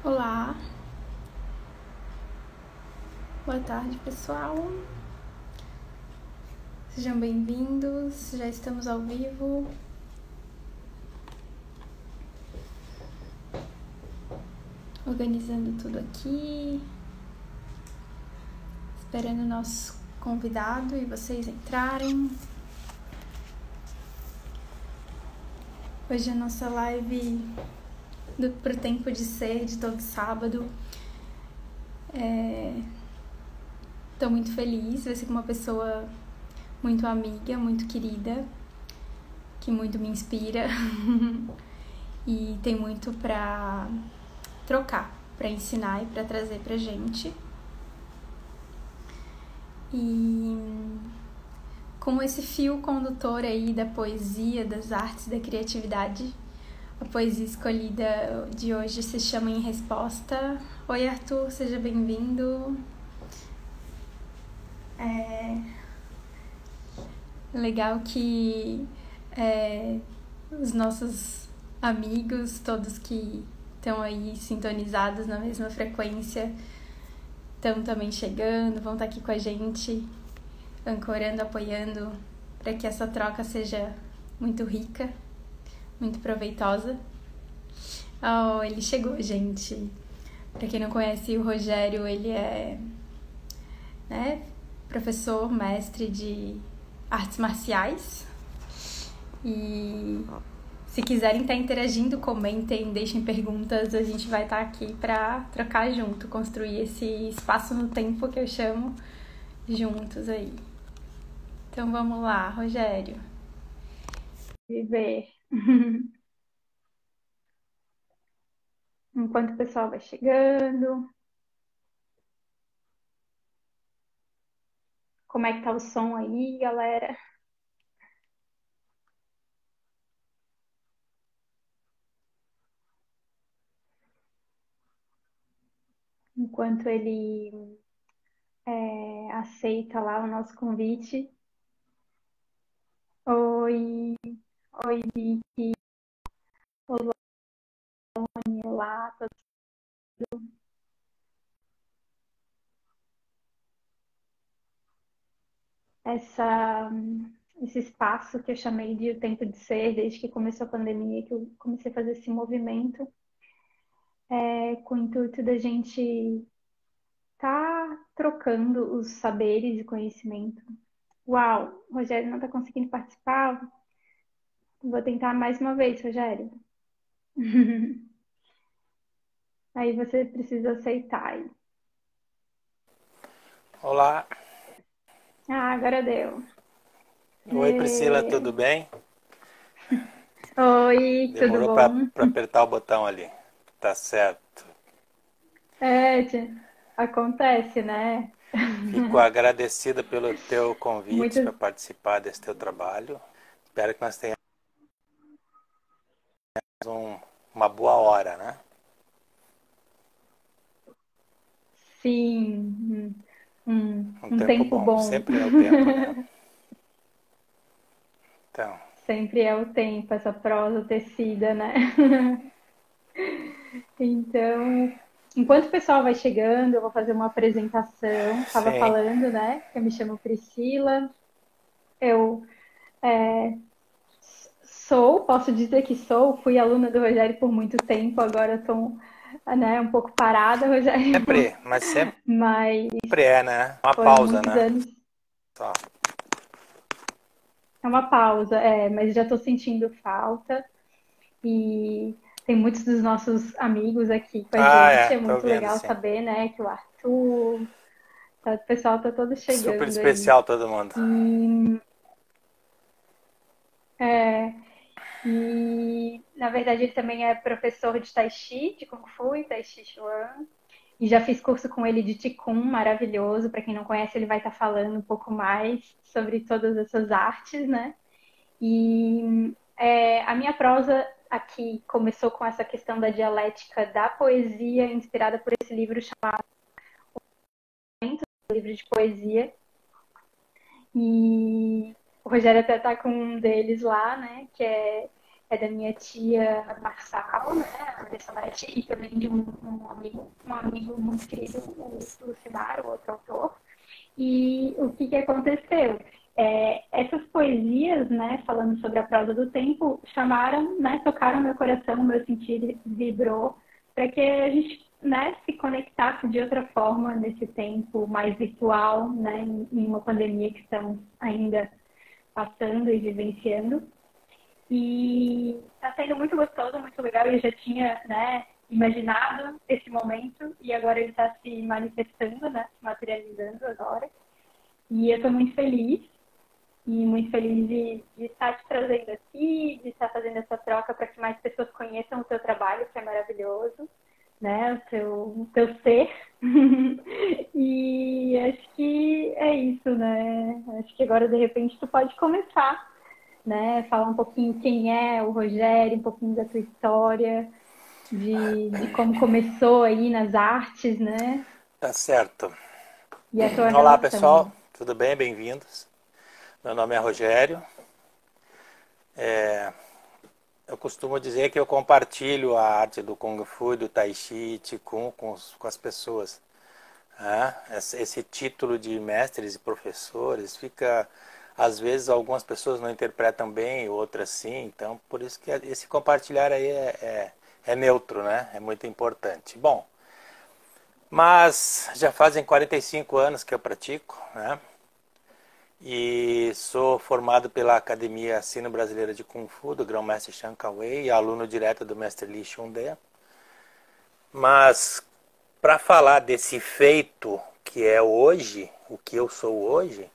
Olá, boa tarde pessoal, sejam bem-vindos, já estamos ao vivo. Organizando tudo aqui, esperando o nosso convidado e vocês entrarem. Hoje é a nossa live pro Tempo de Ser, de todo sábado. Estou muito feliz, vai ser com uma pessoa muito amiga, muito querida, que muito me inspira e tem muito para trocar, para ensinar e para trazer pra gente. E como esse fio condutor aí da poesia, das artes, da criatividade, a poesia escolhida de hoje se chama Em Resposta. Oi, Arthur, seja bem-vindo. Legal que os nossos amigos, todos que estão aí sintonizados na mesma frequência, estão também chegando, vão estar aqui com a gente, ancorando, apoiando, para que essa troca seja muito rica, muito proveitosa. Oh, ele chegou, gente. Para quem não conhece o Rogério, ele é professor, mestre de artes marciais. E se quiserem estar interagindo, comentem, deixem perguntas, a gente vai estar aqui para trocar junto, construir esse espaço no tempo que eu chamo juntos aí. Então vamos lá, Rogério. Viver. Enquanto o pessoal vai chegando. Como é que tá o som aí, galera? Enquanto ele aceita lá o nosso convite. Oi, oi, Vicky. Olá, olá. Esse espaço que eu chamei de O Tempo de Ser, desde que começou a pandemia, que eu comecei a fazer esse movimento, com o intuito da gente tá trocando os saberes e conhecimento. Uau, o Rogério não está conseguindo participar. Vou tentar mais uma vez, Rogério. Aí você precisa aceitar. Olá. Agora deu. Oi, Priscila, tudo bem? Oi, tudo Demorou para bom? apertar o botão ali. Tá certo. Acontece, né? Fico agradecida pelo teu convite Muitas, para participar desse teu trabalho. Espero que nós tenhamos uma boa hora, né? sim, Um um tempo tempo bom. bom. Sempre é o tempo, né? Então, Sempre é o tempo, essa prosa tecida, né? Então, enquanto o pessoal vai chegando, eu vou fazer uma apresentação. Estava sim. falando, né? Eu me chamo Priscila. Eu posso dizer que fui aluna do Rogério por muito tempo, agora estou, né, um pouco parada, Rogério, Mas sempre mas é, né? Uma foram pausa, muitos né? anos. Só. É uma pausa, mas já estou sentindo falta e tem muitos dos nossos amigos aqui com a gente. É Tô muito vendo, legal sim. saber, né, que o Arthur, o pessoal tá todo Super chegando aí. especial todo mundo. E, é, na verdade ele também é professor de Tai Chi, de Kung Fu e Tai Chi Chuan. E já fiz curso com ele de Qigong, maravilhoso. Para quem não conhece, ele vai estar falando um pouco mais sobre todas essas artes, né? E a minha prosa aqui começou com essa questão da dialética da poesia, inspirada por esse livro chamado Livro de Poesia. E o Rogério até está com um deles lá, né? Que é é da minha tia Marçal, né, a Marcelete, e também de um amigo muito querido, o Lucimar, o outro autor. E o que aconteceu? Essas poesias, né, falando sobre a prosa do tempo, chamaram, né, tocaram meu coração, meu sentido vibrou, para que a gente, né, se conectasse de outra forma nesse tempo mais virtual, né, em uma pandemia que estamos ainda passando e vivenciando. E está sendo muito gostoso, muito legal. Eu já tinha, né, imaginado esse momento e agora ele está se manifestando, né, se materializando agora. E eu estou muito feliz e muito feliz de estar te trazendo aqui, de estar fazendo essa troca para que mais pessoas conheçam o teu trabalho, que é maravilhoso, né, o teu ser. E acho que é isso, né? Acho que agora, de repente, tu pode começar, né? Falar um pouquinho quem é o Rogério, um pouquinho da tua história, de como começou aí nas artes, né? Tá certo. E a tua Olá, relação. pessoal. Tudo bem? Bem-vindos. Meu nome é Rogério. Eu costumo dizer que eu compartilho a arte do Kung Fu e do Tai Chi e Qigong com as pessoas. Esse título de mestres e professores fica... Às vezes algumas pessoas não interpretam bem, outras sim. Então, por isso que esse compartilhar aí é neutro, né? É muito importante. Bom, mas já fazem 45 anos que eu pratico, né? E sou formado pela Academia Sino-Brasileira de Kung Fu, do Grão-Mestre Chan Kawei, e aluno direto do Mestre Li Shunde. Mas, para falar desse feito que é hoje, o que eu sou hoje,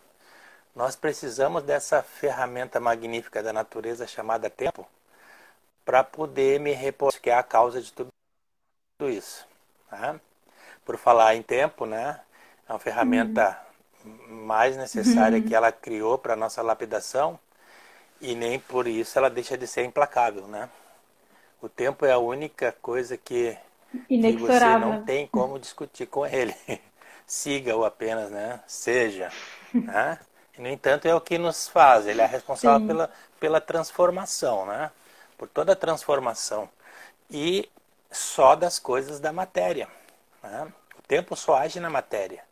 nós precisamos dessa ferramenta magnífica da natureza chamada tempo para poder me repor, que é a causa de tudo isso. Tá? Por falar em tempo, né? É uma ferramenta mais necessária que ela criou para a nossa lapidação e nem por isso ela deixa de ser implacável, né? O tempo é a única coisa que você não Inexorável. tem como discutir com ele. Siga-o apenas, né? Seja. Né? E, no entanto, é o que nos faz. Ele é responsável Sim. pela transformação, né? Por toda a transformação. E só das coisas da matéria. Né? O tempo só age na matéria.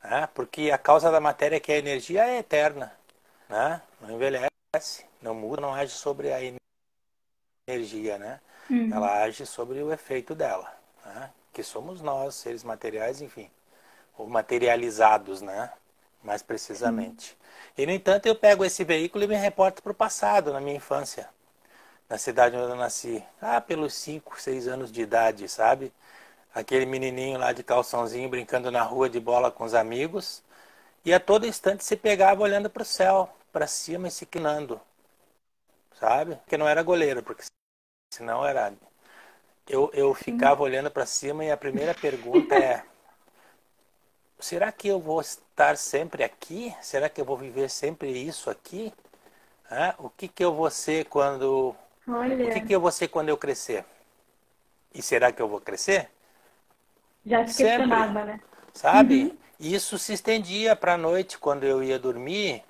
Né? Porque a causa da matéria, que é a energia, é eterna. Né? Não envelhece, não muda, não age sobre a energia. Né? Ela age sobre o efeito dela. Né? Que somos nós, seres materiais, enfim. Ou materializados, né? Mais Sim. precisamente. E, no entanto, eu pego esse veículo e me reporto para o passado, na minha infância. Na cidade onde eu nasci. Pelos 5, 6 anos de idade, sabe? Aquele menininho lá de calçãozinho brincando na rua de bola com os amigos. E a todo instante se pegava olhando para o céu, para cima e se quinando. Sabe? Porque não era goleiro, porque senão era... Eu Sim. ficava olhando para cima e a primeira pergunta é: será que eu vou estar sempre aqui? Será que eu vou viver sempre isso aqui? O que que eu vou ser quando... O que Olha, que eu vou ser quando eu crescer? E será que eu vou crescer? já se Sempre, questionava, né? sabe? E isso se estendia para a noite, quando eu ia dormir,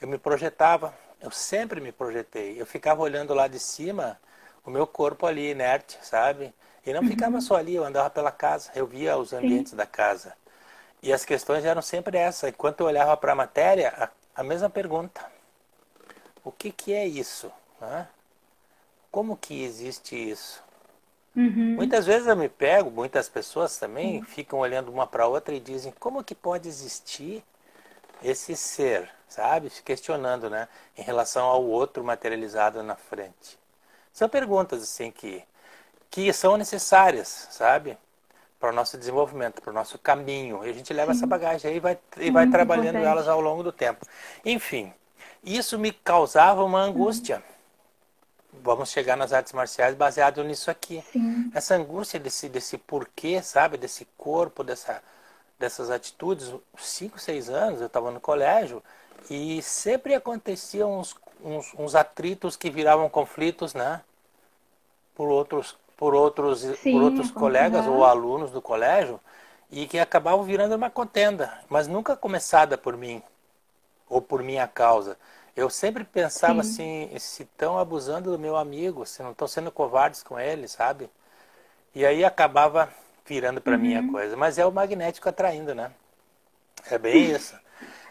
eu me projetava. Eu sempre me projetei. Eu ficava olhando lá de cima, o meu corpo ali inerte, sabe? E não ficava só ali, eu andava pela casa, eu via os Sim. ambientes da casa. E as questões eram sempre essa. Enquanto eu olhava para a matéria, a mesma pergunta: o que que é isso? Né? Como que existe isso? Uhum. Muitas vezes eu me pego, muitas pessoas também Sim. ficam olhando uma para outra e dizem: como que pode existir esse ser, sabe? Se questionando, né? Em relação ao outro materializado na frente. São perguntas assim que são necessárias, sabe? Para o nosso desenvolvimento, para o nosso caminho. E a gente leva essa Sim. bagagem aí e vai Muito trabalhando elas importante. ao longo do tempo. Enfim, isso me causava uma angústia. Vamos chegar nas artes marciais baseado nisso aqui. Sim. Essa angústia desse porquê, sabe? Desse corpo, dessas atitudes. 5, 6 anos eu estava no colégio e sempre aconteciam uns atritos que viravam conflitos, né? Por outros Sim. colegas ou Aham. alunos do colégio e que acabavam virando uma contenda, mas nunca começada por mim ou por minha causa. Eu sempre pensava sim. assim, se estão abusando do meu amigo, se não estão sendo covardes com ele, sabe? E aí acabava virando para mim a Uhum. coisa. Mas é o magnético atraindo, né? É bem isso.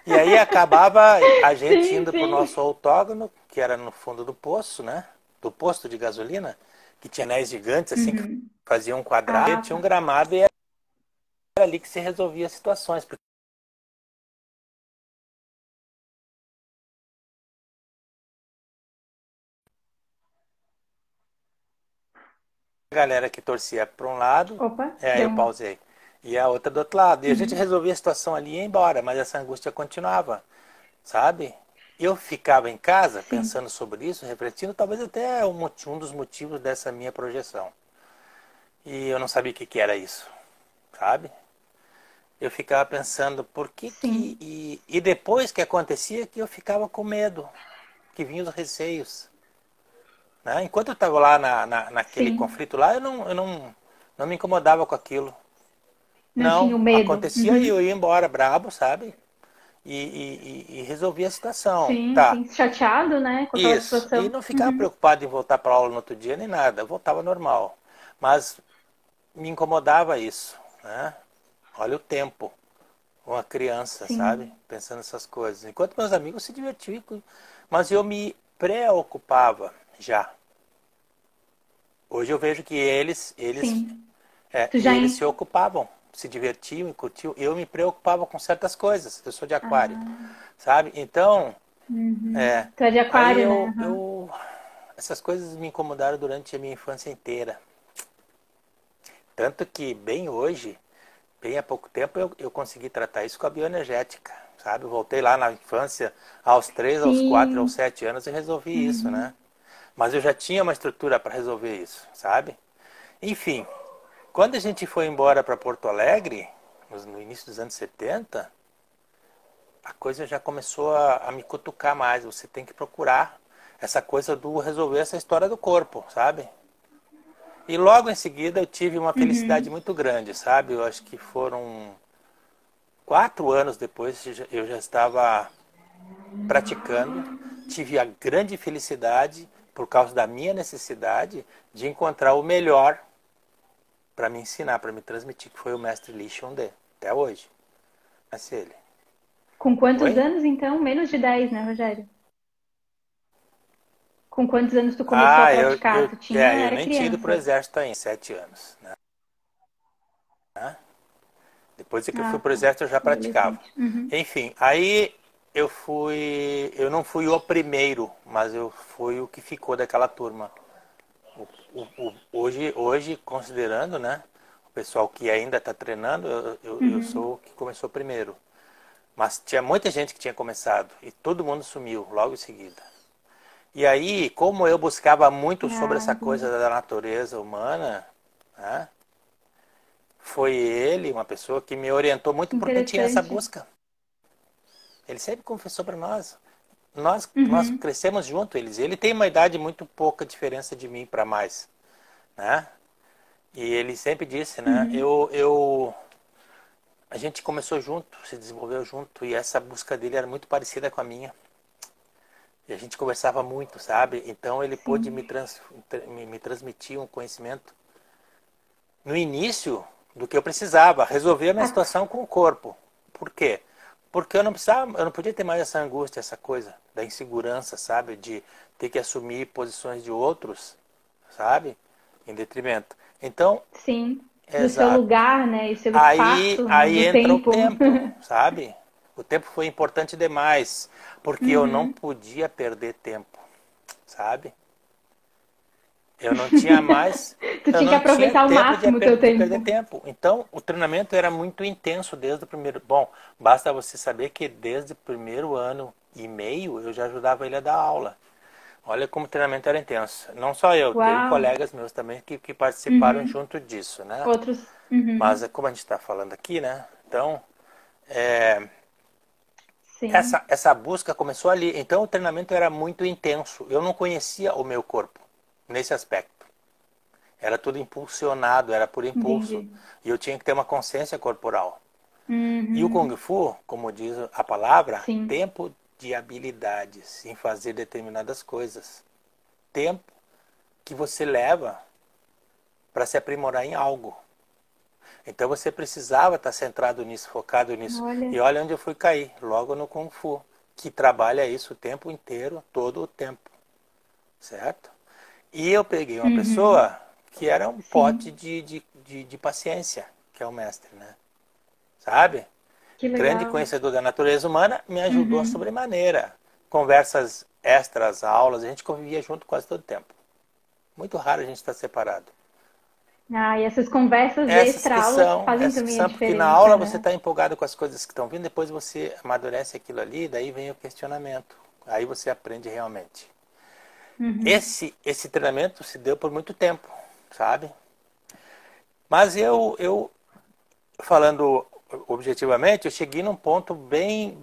E aí acabava a gente Sim, indo pro sim. nosso autógono, que era no fundo do poço, né? Do posto de gasolina, que tinha anéis gigantes, assim, que Uhum. faziam um quadrado, e Ah, tinha um tá. gramado e era ali que se resolvia as situações. Porque a galera que torcia para um lado, Opa, deu eu um. pausei, e a outra do outro lado. E a gente Uhum. resolvia a situação ali e ia embora, mas essa angústia continuava, sabe? Eu ficava em casa Sim. pensando sobre isso, refletindo, talvez até um dos motivos dessa minha projeção. E eu não sabia o que, que era isso, sabe? Eu ficava pensando por que que. Sim. E depois que acontecia, que eu ficava com medo, que vinham os receios. Né? Enquanto eu estava lá naquele Sim. conflito lá, não me incomodava com aquilo. Não tinha Não, o medo. acontecia e eu Uhum. ia embora brabo, sabe? E resolvia a situação. Sim, Tá, sim. Chateado, né, com aquela isso. E situação. não ficava Uhum. preocupado em voltar para aula no outro dia nem nada. Eu voltava normal. Mas me incomodava isso. Né? Olha o tempo. Uma criança, sabe? Sim. Pensando essas coisas. Enquanto meus amigos se divertiam, mas eu me preocupava já. Hoje eu vejo que Sim. Tu e já. eles se ocupavam, se divertiam e curtiam. Eu me preocupava com certas coisas. Eu sou de aquário, Ah. sabe? Então, Uhum. é, Tu é de aí aquário, né? Aham. essas coisas me incomodaram durante a minha infância inteira. Tanto que bem hoje, bem há pouco tempo, eu consegui tratar isso com a bioenergética, sabe? Eu voltei lá na infância, aos 3, aos 4, aos Sim. 7 anos e resolvi isso, né? Uhum. Mas eu já tinha uma estrutura para resolver isso, sabe? Enfim, quando a gente foi embora para Porto Alegre, no início dos anos 70, a coisa já começou a me cutucar mais. Você tem que procurar essa coisa do resolver essa história do corpo, sabe? E logo em seguida eu tive uma felicidade Uhum. muito grande, sabe? Eu acho que foram 4 anos depois eu já estava praticando. Tive a grande felicidade, por causa da minha necessidade, de encontrar o melhor para me ensinar, para me transmitir, que foi o mestre Li Shunde, até hoje. Mas ele. Com quantos Oi? anos, então? Menos de 10, né, Rogério? Com quantos anos tu começou a Ah, praticar? Tu tinha, eu era nem tinha ido pro criança. exército ainda, 7 anos. Né? Depois que eu fui Ah, pro tá. exército eu já praticava. Adolescente. Uhum. Enfim, aí eu não fui o primeiro, mas eu fui o que ficou daquela turma. Hoje, considerando, né, o pessoal que ainda está treinando, eu Uhum. sou o que começou primeiro. Mas tinha muita gente que tinha começado e todo mundo sumiu logo em seguida. E aí, como eu buscava muito sobre Ah, essa coisa entendi. da natureza humana, né, foi ele, uma pessoa que me orientou muito Que porque tinha essa interessante. busca. Ele sempre confessou para nós. Nós Uhum. crescemos junto, eles. Ele tem uma idade muito pouca diferença de mim para mais, né? E ele sempre disse, né? Uhum. A gente começou junto, se desenvolveu junto e essa busca dele era muito parecida com a minha. E a gente conversava muito, sabe? Então ele pôde Sim. me transmitir um conhecimento no início do que eu precisava, resolver a minha Ah, situação com o corpo. Por quê? Porque eu não podia ter mais essa angústia, essa coisa da insegurança, sabe? De ter que assumir posições de outros, sabe? Em detrimento. Então, sim. Do seu exato. lugar, né? E seu Aí, espaço aí no entra o tempo. tempo, sabe? O tempo foi importante demais, porque eu não Uhum. podia perder tempo, sabe? Eu não tinha mais, Tu eu tinha que não tinha aproveitar ao tempo máximo o teu de perder tempo. tempo. Então, o treinamento era muito intenso desde o primeiro. Bom, basta você saber que desde o primeiro ano e meio eu já ajudava ele a dar aula. Olha como o treinamento era intenso. Não só eu, teve Uau. colegas meus também que participaram Uhum. junto disso, né? Outros. Mas Uhum. como a gente está falando aqui, né? Então, é, Sim. essa busca começou ali. Então, o treinamento era muito intenso. Eu não conhecia o meu corpo nesse aspecto. Era tudo impulsionado, era por impulso. Entendi. E eu tinha que ter uma consciência corporal. E o Kung Uhum. Fu, como diz a palavra, Sim. de habilidades em fazer determinadas coisas. Tempo que você leva para se aprimorar em algo. Então você precisava estar centrado nisso, focado nisso. Olha. E olha onde eu fui cair, logo no Kung Fu, que trabalha isso o tempo inteiro, todo o tempo. Certo? E eu peguei uma Uhum. pessoa que era um pote Sim, de paciência, que é o mestre, né? Sabe? que Grande legal. conhecedor da natureza humana, me ajudou Uhum. sobremaneira. Conversas extras, aulas, a gente convivia junto quase todo o tempo. Muito raro a gente estar separado. Ah, e essas conversas extra-aulas que fazem Essas que também a são, porque na diferença, aula você né? está empolgado com as coisas que estão vindo, depois você amadurece aquilo ali, daí vem o questionamento. Aí você aprende realmente. Uhum. Esse treinamento se deu por muito tempo, sabe? Mas eu falando objetivamente, eu cheguei num ponto bem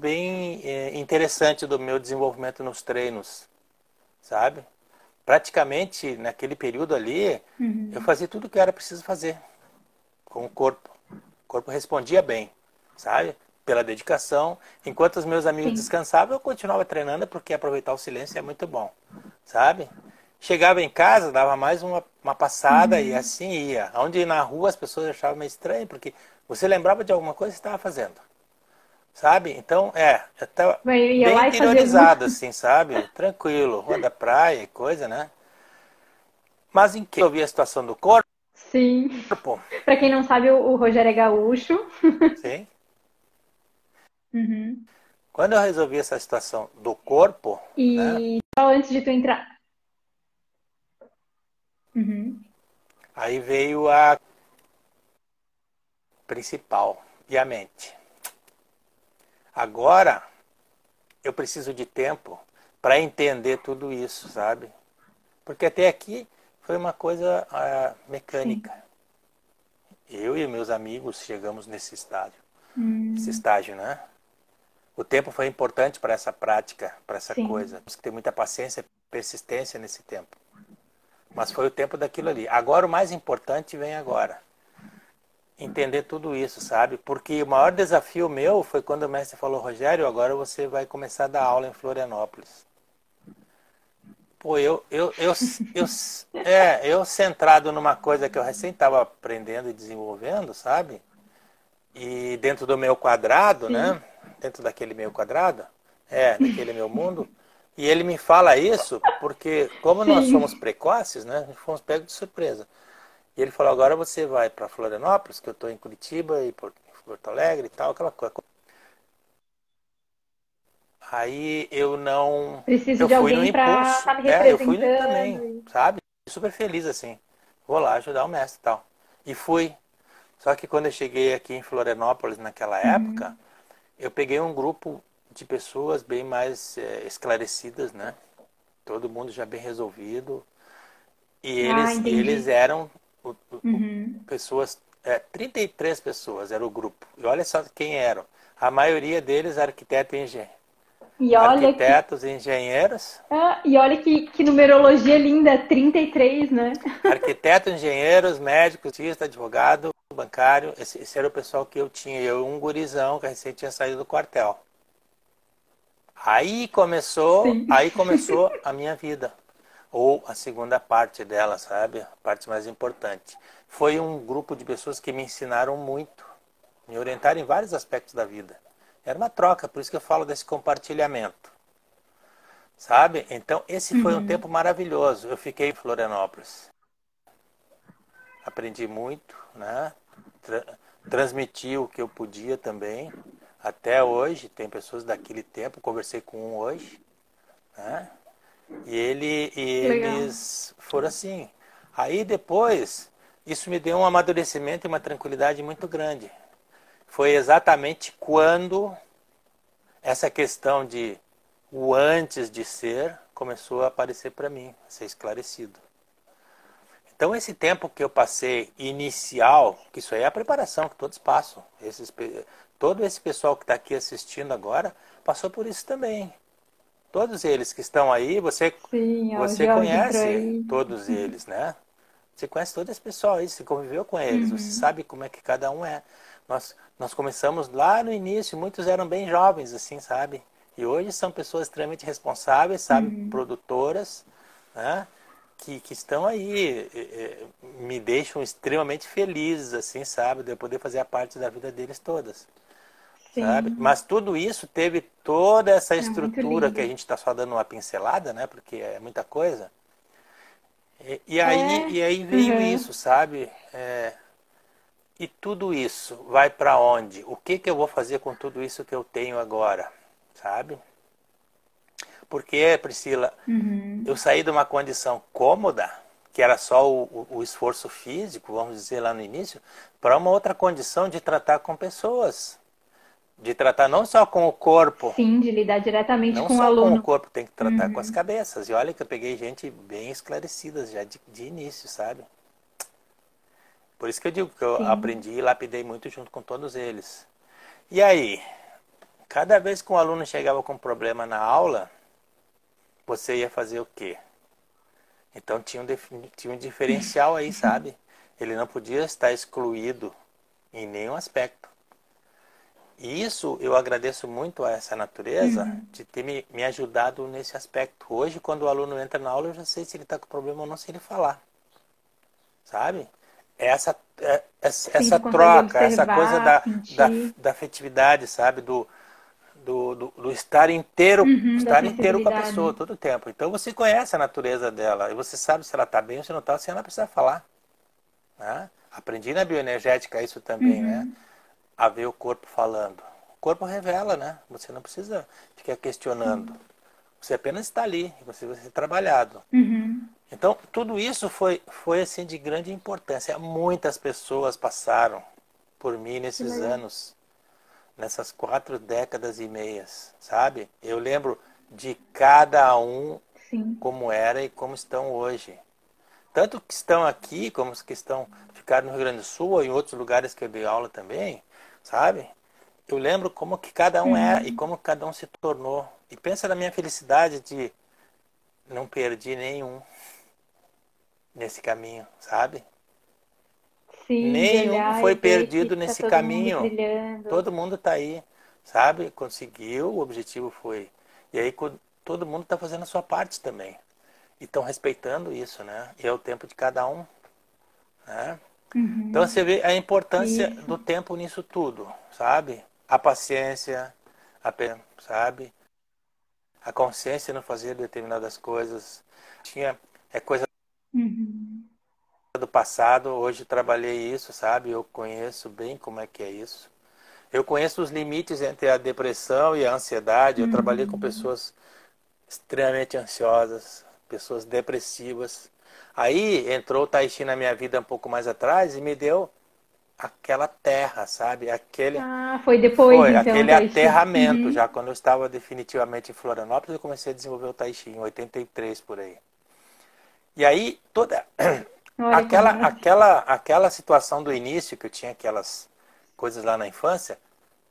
interessante do meu desenvolvimento nos treinos, sabe? Praticamente naquele período ali, eu Uhum. fazia tudo o que era preciso fazer com o corpo. O corpo respondia bem, sabe? Pela dedicação. Enquanto os meus amigos Sim. descansavam, eu continuava treinando porque aproveitar o silêncio é muito bom, sabe? Chegava em casa, dava mais uma passada e Uhum. assim ia. Onde na rua as pessoas achavam meio estranho, porque você lembrava de alguma coisa que estava fazendo, sabe? Então, eu estava Bem, eu ia bem lá e fazia alguma. interiorizado, assim, sabe? Tranquilo, rua da praia e coisa, né? Mas em que eu vi a situação do corpo, Sim. Pra quem não sabe, o Rogério é gaúcho. sim? Uhum. Quando eu resolvi essa situação do corpo, né? E só antes de tu entrar. Uhum. Aí veio a principal, e a mente. Agora eu preciso de tempo para entender tudo isso, sabe? Porque até aqui foi uma coisa Sim. mecânica. Eu e meus amigos chegamos nesse Hum. estágio, né? O tempo foi importante para essa prática, para essa Sim. coisa. Temos que ter muita paciência e persistência nesse tempo. Mas foi o tempo daquilo ali. Agora o mais importante vem agora. Entender tudo isso, sabe? Porque o maior desafio meu foi quando o mestre falou, Rogério, agora você vai começar a dar aula em Florianópolis. Pô, eu centrado numa coisa que eu recém estava aprendendo e desenvolvendo, sabe? E dentro do meu quadrado, Sim. né? Dentro daquele meu quadrado, daquele meu mundo. E ele me fala isso porque, como nós somos Sim. precoces, né? Fomos pegos de surpresa. E ele falou, agora você vai para Florianópolis, que eu estou em Curitiba e Porto Alegre e tal, aquela coisa. Aí eu não. Preciso Eu de fui no alguém pra impulso. estar me Eu fui também, representando. sabe? Super feliz assim. Vou lá ajudar o mestre e tal. E fui. Só que quando eu cheguei aqui em Florianópolis naquela época, Uhum. eu peguei um grupo de pessoas bem mais esclarecidas, né? Todo mundo já bem resolvido. E Ah, eles entendi. eram Uhum. pessoas, 33 pessoas era o grupo. E olha só quem eram. A maioria deles E olha que, arquitetos e engenheiros. e olha que numerologia linda, 33, né? Arquitetos, engenheiros, médicos, cientista, advogado, bancário. Esse era o pessoal que eu tinha. Eu, um gurizão que recém tinha saído do quartel. Sim. Aí começou a minha vida. Ou a segunda parte dela, sabe? A parte mais importante. Foi um grupo de pessoas que me ensinaram muito, me orientaram em vários aspectos da vida. Era uma troca, por isso que eu falo desse compartilhamento, sabe? Então, esse foi um tempo Uhum. maravilhoso. Eu fiquei em Florianópolis, aprendi muito, né? Transmiti o que eu podia também. Até hoje, tem pessoas daquele tempo, conversei com um hoje, né? E Legal. eles foram assim. Aí depois, isso me deu um amadurecimento e uma tranquilidade muito grande. Foi exatamente quando essa questão de o antes de ser começou a aparecer para mim, a ser esclarecido. Então esse tempo que eu passei inicial, que isso aí é a preparação que todos passam, todo esse pessoal que está aqui assistindo agora passou por isso também. Todos eles que estão aí, Sim, ó, o você George entrou conhece aí. todos eles, né? Você conhece todo esse pessoal aí, você conviveu com eles, você Uhum. sabe como é que cada um é. Nós começamos lá no início, muitos eram bem jovens, assim, sabe? E hoje são pessoas extremamente responsáveis, sabe, Uhum. produtoras, né, que estão aí, me deixam extremamente felizes, assim, sabe, de eu poder fazer a parte da vida deles todas, sabe? Sim, Mas tudo isso teve toda essa é muito estrutura que a lindo. gente está só dando uma pincelada, né, porque é muita coisa. É, E aí veio uhum. isso, sabe? E tudo isso vai para onde? O que que eu vou fazer com tudo isso que eu tenho agora, sabe? Porque, Priscila, eu Uhum. saí de uma condição cômoda, que era só o esforço físico, vamos dizer lá no início, para uma outra condição de tratar com pessoas. De tratar não só com o corpo, Sim, de lidar diretamente não com o só com o aluno. corpo, tem que tratar com as Uhum. cabeças. E olha que eu peguei gente bem esclarecida já de início, sabe? Por isso que eu digo que eu Sim, aprendi e lapidei muito junto com todos eles. E aí, cada vez que um aluno chegava com um problema na aula, você ia fazer o quê? Então tinha um diferencial aí, sabe? Ele não podia estar excluído em nenhum aspecto. E isso eu agradeço muito a essa natureza uhum. de ter me ajudado nesse aspecto. Hoje, quando o aluno entra na aula, eu já sei se ele está com problema ou não, se ele falar, sabe? Sim, Essa tu consegue troca, essa coisa observar, sentir, da afetividade, sabe? Do uhum, da estar inteiro com a pessoa sensibilidade. todo o tempo. Então você conhece a natureza dela e você sabe se ela está bem ou se não está, sem ela precisar falar. Né? Aprendi na bioenergética isso também, né? Uhum. A ver o corpo falando. O corpo revela, né? Você não precisa ficar questionando. Sim. Você apenas está ali, você vai ser trabalhado. Uhum. Então, tudo isso foi assim de grande importância. Muitas pessoas passaram por mim Que nesses legal. anos, nessas 4 décadas e meias, sabe? Eu lembro de cada um Sim. como era e como estão hoje. Tanto que estão aqui, como os que estão ficaram no Rio Grande do Sul ou em outros lugares que eu dei aula também, sabe? Eu lembro como que cada um era e Uhum. como cada um se tornou. E pensa na minha felicidade de não perder nenhum nesse caminho, sabe? Sim, de Nenhum olhar foi e ver que perdido tá nesse todo mundo caminho. brilhando. Todo mundo está aí, sabe? Conseguiu, o objetivo foi. E aí todo mundo está fazendo a sua parte também. E estão respeitando isso, né? E é o tempo de cada um, né? Então Uhum. você vê a importância Isso. do tempo nisso tudo, sabe? A paciência, sabe? A consciência em não fazer determinadas coisas. Tinha coisa Uhum. do passado, hoje trabalhei isso, sabe? Eu conheço bem como é que é isso. Eu conheço os limites entre a depressão e a ansiedade. Eu trabalhei com Uhum. pessoas extremamente ansiosas, pessoas depressivas. Aí entrou o Tai Chi na minha vida um pouco mais atrás e me deu aquela terra, sabe? Ah, foi depois Foi então, aquele Taishi. aterramento. Uhum. Já quando eu estava definitivamente em Florianópolis, eu comecei a desenvolver o Tai Chi em 83 por aí. E aí toda Olha que massa. aquela situação do início que eu tinha aquelas coisas lá na infância,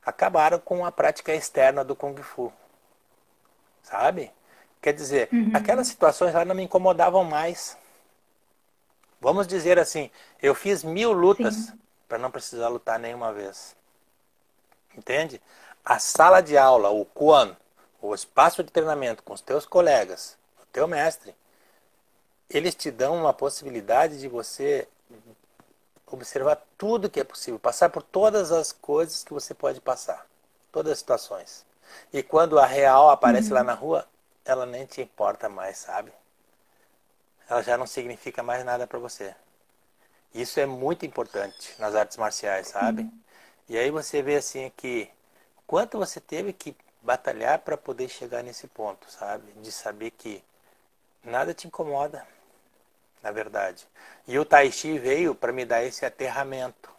acabaram com a prática externa do Kung Fu, sabe? Quer dizer, aquelas Uhum. situações lá não me incomodavam mais. Vamos dizer assim, eu fiz 1000 lutas Sim. para não precisar lutar nenhuma vez. Entende? A sala de aula, o Kuan, o espaço de treinamento com os teus colegas, o teu mestre, eles te dão uma possibilidade de você observar tudo que é possível, passar por todas as coisas que você pode passar, todas as situações. E quando a real aparece lá na Uhum. rua, ela nem te importa mais, sabe? Ela já não significa mais nada para você. Isso é muito importante nas artes marciais, sabe? Sim. E aí você vê assim que quanto você teve que batalhar para poder chegar nesse ponto, sabe? De saber que nada te incomoda, na verdade. E o Tai Chi veio para me dar esse aterramento.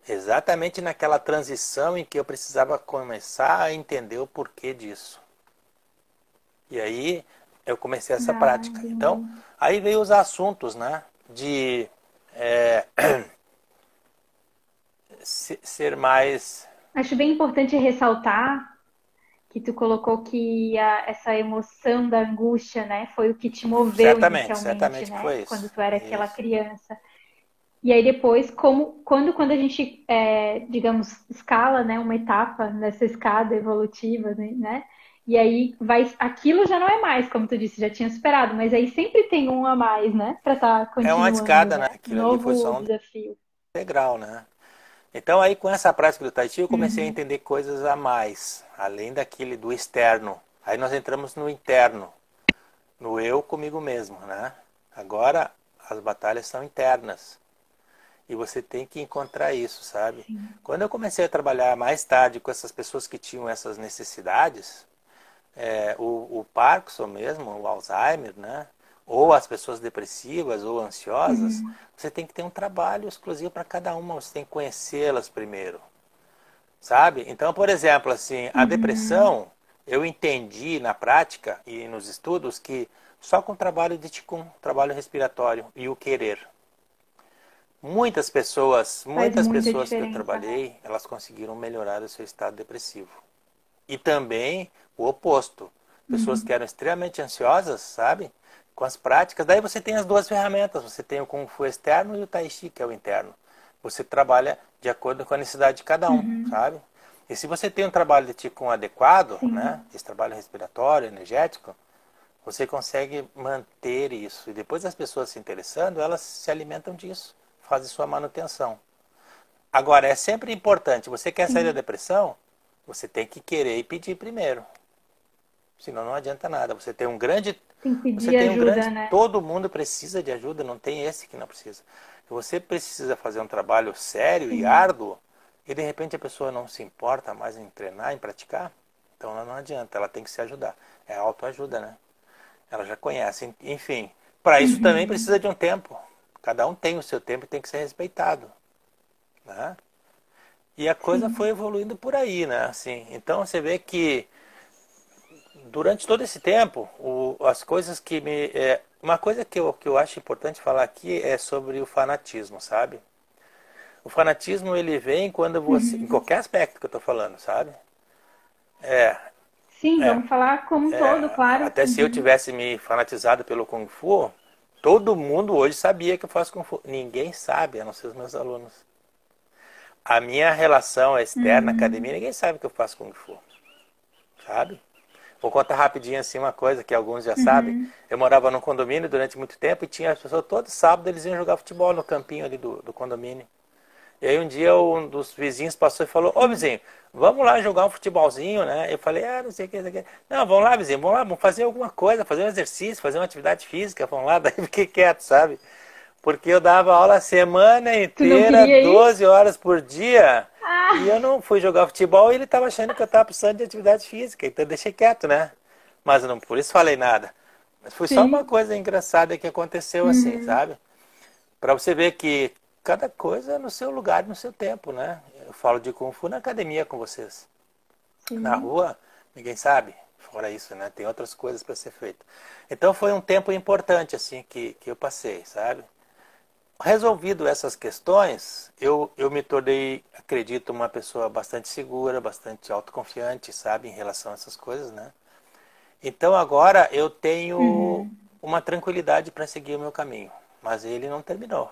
Exatamente naquela transição em que eu precisava começar a entender o porquê disso. E aí eu comecei essa Ah, prática. Então, entendi. aí veio os assuntos, né? De é, ser mais. Acho bem importante ressaltar que tu colocou que essa emoção da angústia, né, foi o que te moveu inicialmente, Certamente que né, foi quando isso. tu era aquela Isso. criança. E aí depois, quando a gente, digamos, escala, né, uma etapa nessa escada evolutiva, né, E aí aquilo já não é mais, como tu disse, já tinha superado, mas aí sempre tem um a mais, né? Pra estar É uma continuando, escada, né? né? Aquilo ali foi Novo só um desafio. degrau, né? Então aí com essa prática do Tai Chi eu comecei a Uhum. entender coisas a mais, além daquele do externo. Aí nós entramos no interno, no eu comigo mesmo, né? Agora as batalhas são internas e você tem que encontrar isso, sabe? Sim. Quando eu comecei a trabalhar mais tarde com essas pessoas que tinham essas necessidades, o Parkinson mesmo, o Alzheimer, né? Ou as pessoas depressivas ou ansiosas, Uhum. você tem que ter um trabalho exclusivo para cada uma, você tem que conhecê-las primeiro, sabe? Então, por exemplo, assim, a Uhum. depressão, eu entendi na prática e nos estudos que só com o trabalho de Qigong, trabalho respiratório e o querer. Faz Muitas muita pessoas que eu diferença, né? trabalhei, elas conseguiram melhorar o seu estado depressivo. E também o oposto. Pessoas que Uhum. eram extremamente ansiosas, sabe? Com as práticas. Daí você tem as duas ferramentas. Você tem o Kung Fu externo e o Tai Chi, que é o interno. Você trabalha de acordo com a necessidade de cada um, Uhum. sabe? E se você tem um trabalho de Qigong adequado, né? Sim. Esse trabalho respiratório, energético, você consegue manter isso. E depois as pessoas se interessando, elas se alimentam disso. Fazem sua manutenção. Agora, é sempre importante, você quer sair da Sim. depressão, você tem que querer e pedir primeiro. Senão não adianta nada. Tem que Você pedir tem um ajuda, grande, né? todo mundo precisa de ajuda, não tem esse que não precisa. Você precisa fazer um trabalho sério e Sim. árduo e de repente a pessoa não se importa mais em treinar, em praticar, então não adianta, ela tem que se ajudar. É autoajuda, né? Ela já conhece. Enfim, para isso também Uhum. precisa de um tempo. Cada um tem o seu tempo e tem que ser respeitado, né? E a coisa foi Sim. evoluindo por aí, né? Assim, então você vê que durante todo esse tempo, as coisas que me. Uma coisa que eu acho importante falar aqui é sobre o fanatismo, sabe? O fanatismo ele vem quando você. Em Uhum. qualquer aspecto que eu estou falando, sabe? É, Sim, é. vamos falar como um todo, claro. Até se eu Uhum. tivesse me fanatizado pelo Kung Fu, todo mundo hoje sabia que eu faço Kung Fu. Ninguém sabe, a não ser os meus alunos. A minha relação externa na academia, Uhum. ninguém sabe que eu faço Kung Fu, sabe? Vou contar rapidinho assim uma coisa que alguns já sabem. Uhum. Eu morava num condomínio durante muito tempo e tinha as pessoas todo sábado eles iam jogar futebol no campinho ali do condomínio. E aí um dia um dos vizinhos passou e falou: Ô Sim. vizinho, vamos lá jogar um futebolzinho, né? Eu falei: Ah, não sei o que, não sei o que. Não, vamos lá, vizinho, vamos lá, vamos fazer alguma coisa, fazer um exercício, fazer uma atividade física, vamos lá. Daí fiquei quieto, sabe? Porque eu dava aula a semana Tu não inteira, queria ir? 12 horas por dia. E Ah, eu não fui jogar futebol e ele estava achando que eu estava precisando de atividade física. Então eu deixei quieto, né? Mas não por isso falei nada. Mas foi só uma sim. coisa engraçada que aconteceu assim, Uhum. sabe? Para você ver que cada coisa é no seu lugar, no seu tempo, né? Eu falo de Kung Fu na academia com vocês. Na Sim. rua, ninguém sabe. Fora isso, né? Tem outras coisas para ser feito. Então foi um tempo importante assim que eu passei, sabe? Resolvido essas questões, eu me tornei, acredito, uma pessoa bastante segura, bastante autoconfiante, sabe, em relação a essas coisas, né? Então agora eu tenho Uhum. uma tranquilidade para seguir o meu caminho, mas ele não terminou,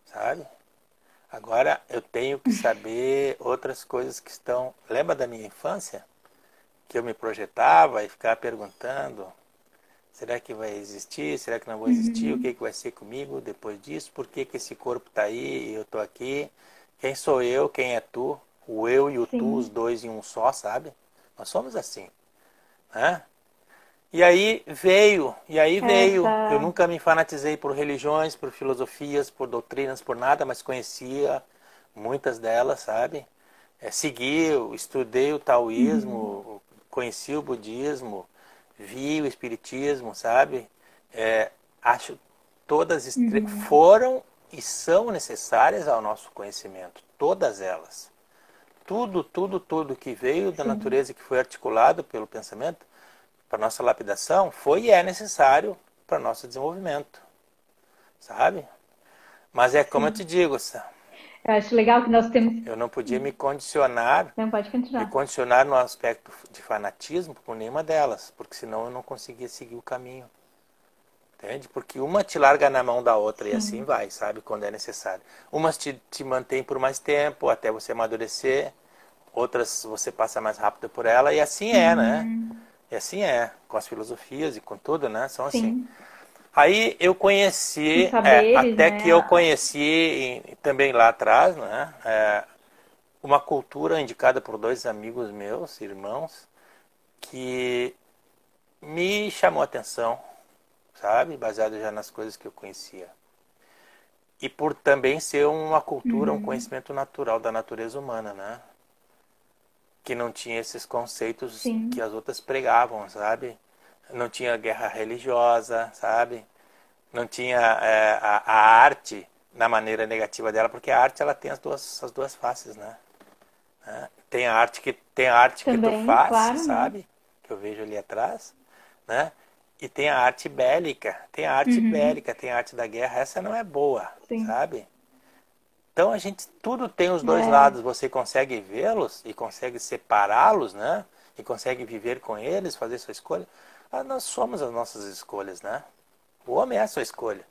sabe? Agora eu tenho que saber outras coisas que estão. Lembra da minha infância? Que eu me projetava e ficava perguntando: será que vai existir? Será que não vai existir? O que, Uhum. que vai ser comigo depois disso? Por que, que esse corpo está aí e eu estou aqui? Quem sou eu? Quem é tu? O eu e o tu, os Sim. dois em um só, sabe? Nós somos assim, né? E aí veio. Eu Essa. nunca me fanatizei por religiões, por filosofias, por doutrinas, por nada, mas conhecia muitas delas, sabe? Segui, estudei o Uhum. taoísmo, conheci o budismo, vi o espiritismo, sabe? É, acho todas Uhum. foram e são necessárias ao nosso conhecimento, todas elas. Tudo, tudo, tudo que veio da Sim. natureza e que foi articulado pelo pensamento para nossa lapidação foi e é necessário para nosso desenvolvimento, sabe? Mas é como eu te Sim. digo, Eu acho legal que nós temos. eu não podia Não, pode me continuar. condicionar no aspecto de fanatismo por nenhuma delas, porque senão eu não conseguia seguir o caminho. Entende? Porque uma te larga na mão da outra e assim Sim. vai, sabe? Quando é necessário. Umas te mantém por mais tempo, até você amadurecer. outras você passa mais rápido por ela, e assim é, né? E assim é, com as filosofias e com tudo, né? São assim. Sim. Aí eu Os conheci, saberes, até né? que eu conheci também lá atrás, né? Uma cultura indicada por dois amigos meus, irmãos, que me chamou a atenção, sabe? Baseado já nas coisas que eu conhecia. E por também ser uma cultura, um conhecimento natural da natureza humana, né? Que não tinha esses conceitos que Sim. as outras pregavam, sabe? Não tinha guerra religiosa, sabe? Não tinha a arte na maneira negativa dela, porque a arte ela tem as duas faces, né? Tem a arte que tu Também, faz, claro, né? sabe? Que eu vejo ali atrás, né? E tem a arte bélica, tem a arte bélica, tem a arte da guerra. Essa não é boa, Sim. sabe? Então a gente tudo tem os dois É. lados. Você consegue vê-los e consegue separá-los, né? E consegue viver com eles, fazer sua escolha. Ah, nós somos as nossas escolhas, né? O homem é a sua escolha.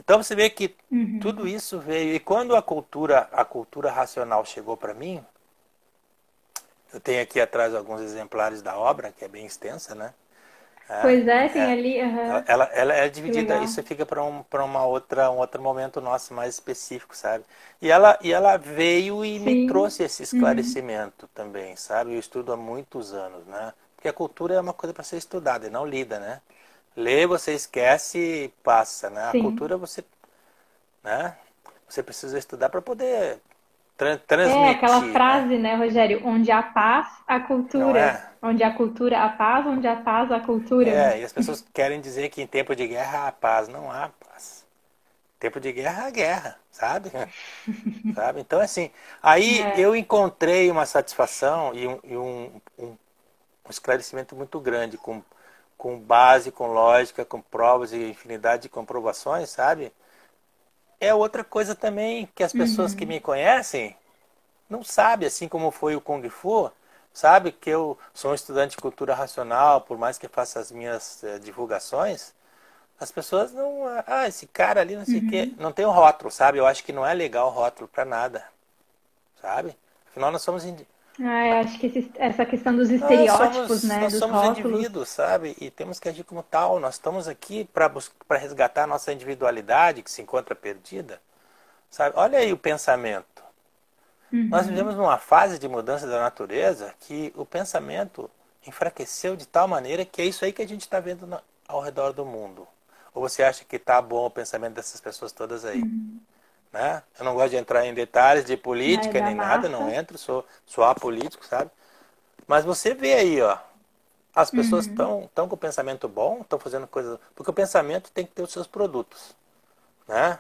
Então você vê que tudo isso veio. E quando a cultura racional chegou para mim, eu tenho aqui atrás alguns exemplares da obra, que é bem extensa, né? Pois é, É, tem ali. ela é Que dividida, legal. isso fica para um outro momento nosso mais específico, sabe? E ela veio e me Sim. trouxe esse esclarecimento também, sabe? Eu estudo há muitos anos, né? Porque a cultura é uma coisa para ser estudada e não lida, né? Lê, você esquece e passa, né? A Sim. cultura você, né? Você precisa estudar para poder É aquela transmitir, né? frase, né, Rogério? Onde há paz, há Não cultura. é? Onde há cultura, há paz. Onde há paz, há cultura, né? É, e as pessoas querem dizer que em tempo de guerra há paz. Não há paz. Tempo de guerra há guerra, sabe? Sabe? Então, assim, aí É. eu encontrei uma satisfação e um esclarecimento muito grande, com base, com lógica, com provas e infinidade de comprovações, sabe? É outra coisa também que as pessoas que me conhecem não sabem, assim como foi o Kung Fu, sabe que eu sou um estudante de cultura racional, por mais que faça as minhas divulgações, as pessoas não. Ah, esse cara ali, não sei o quê. Não tem um rótulo, sabe? Eu acho que não é legal o rótulo pra nada, sabe? Afinal, nós somos, Ah, eu acho que essa questão dos estereótipos, né, nós dos somos rótulos. indivíduos, sabe? E temos que agir como tal. Nós estamos aqui para resgatar a nossa individualidade que se encontra perdida, sabe? Olha aí o pensamento. Nós vivemos numa fase de mudança da natureza que o pensamento enfraqueceu de tal maneira que é isso aí que a gente está vendo ao redor do mundo. Ou você acha que está bom o pensamento dessas pessoas todas aí? Né? Eu não gosto de entrar em detalhes de Né, política da nem nada, não massa. entro, sou apolítico, sabe? Mas você vê aí, ó, as pessoas estão com o pensamento bom, estão fazendo coisas. Porque o pensamento tem que ter os seus produtos. Né?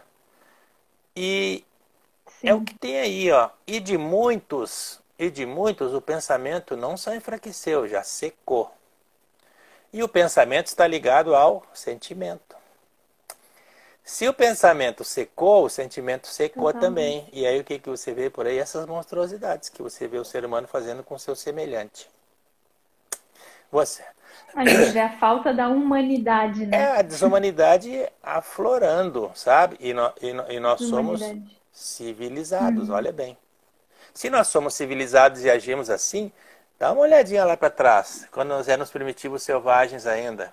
E é o Sim. que tem aí, ó. E de muitos, o pensamento não só enfraqueceu, já secou. E o pensamento está ligado ao sentimento. Se o pensamento secou, o sentimento secou Totalmente. também. E aí o que, que você vê por aí? Essas monstruosidades que você vê o ser humano fazendo com o seu semelhante. Você. A gente vê a falta da humanidade, É né? a desumanidade aflorando, sabe? E nós somos Desumanidade. civilizados, olha bem. Se nós somos civilizados e agimos assim, dá uma olhadinha lá para trás, quando nós éramos primitivos selvagens ainda.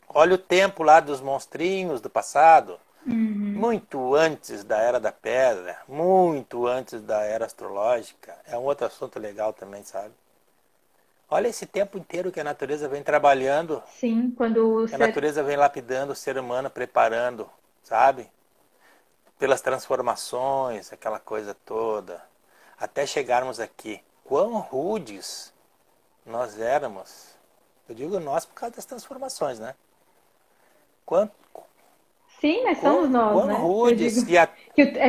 Olha o tempo lá dos monstrinhos do passado, muito antes da Era da Pedra, muito antes da Era Astrológica. É um outro assunto legal também, sabe? Olha esse tempo inteiro que a natureza vem trabalhando, Sim, quando o que a ser. natureza vem lapidando o ser humano, preparando, sabe? Pelas transformações, aquela coisa toda, até chegarmos aqui. Quão rudes nós éramos. Eu digo nós por causa das transformações, né? Quão, Sim, mas somos quão, nós, quão né? Eu digo rudes que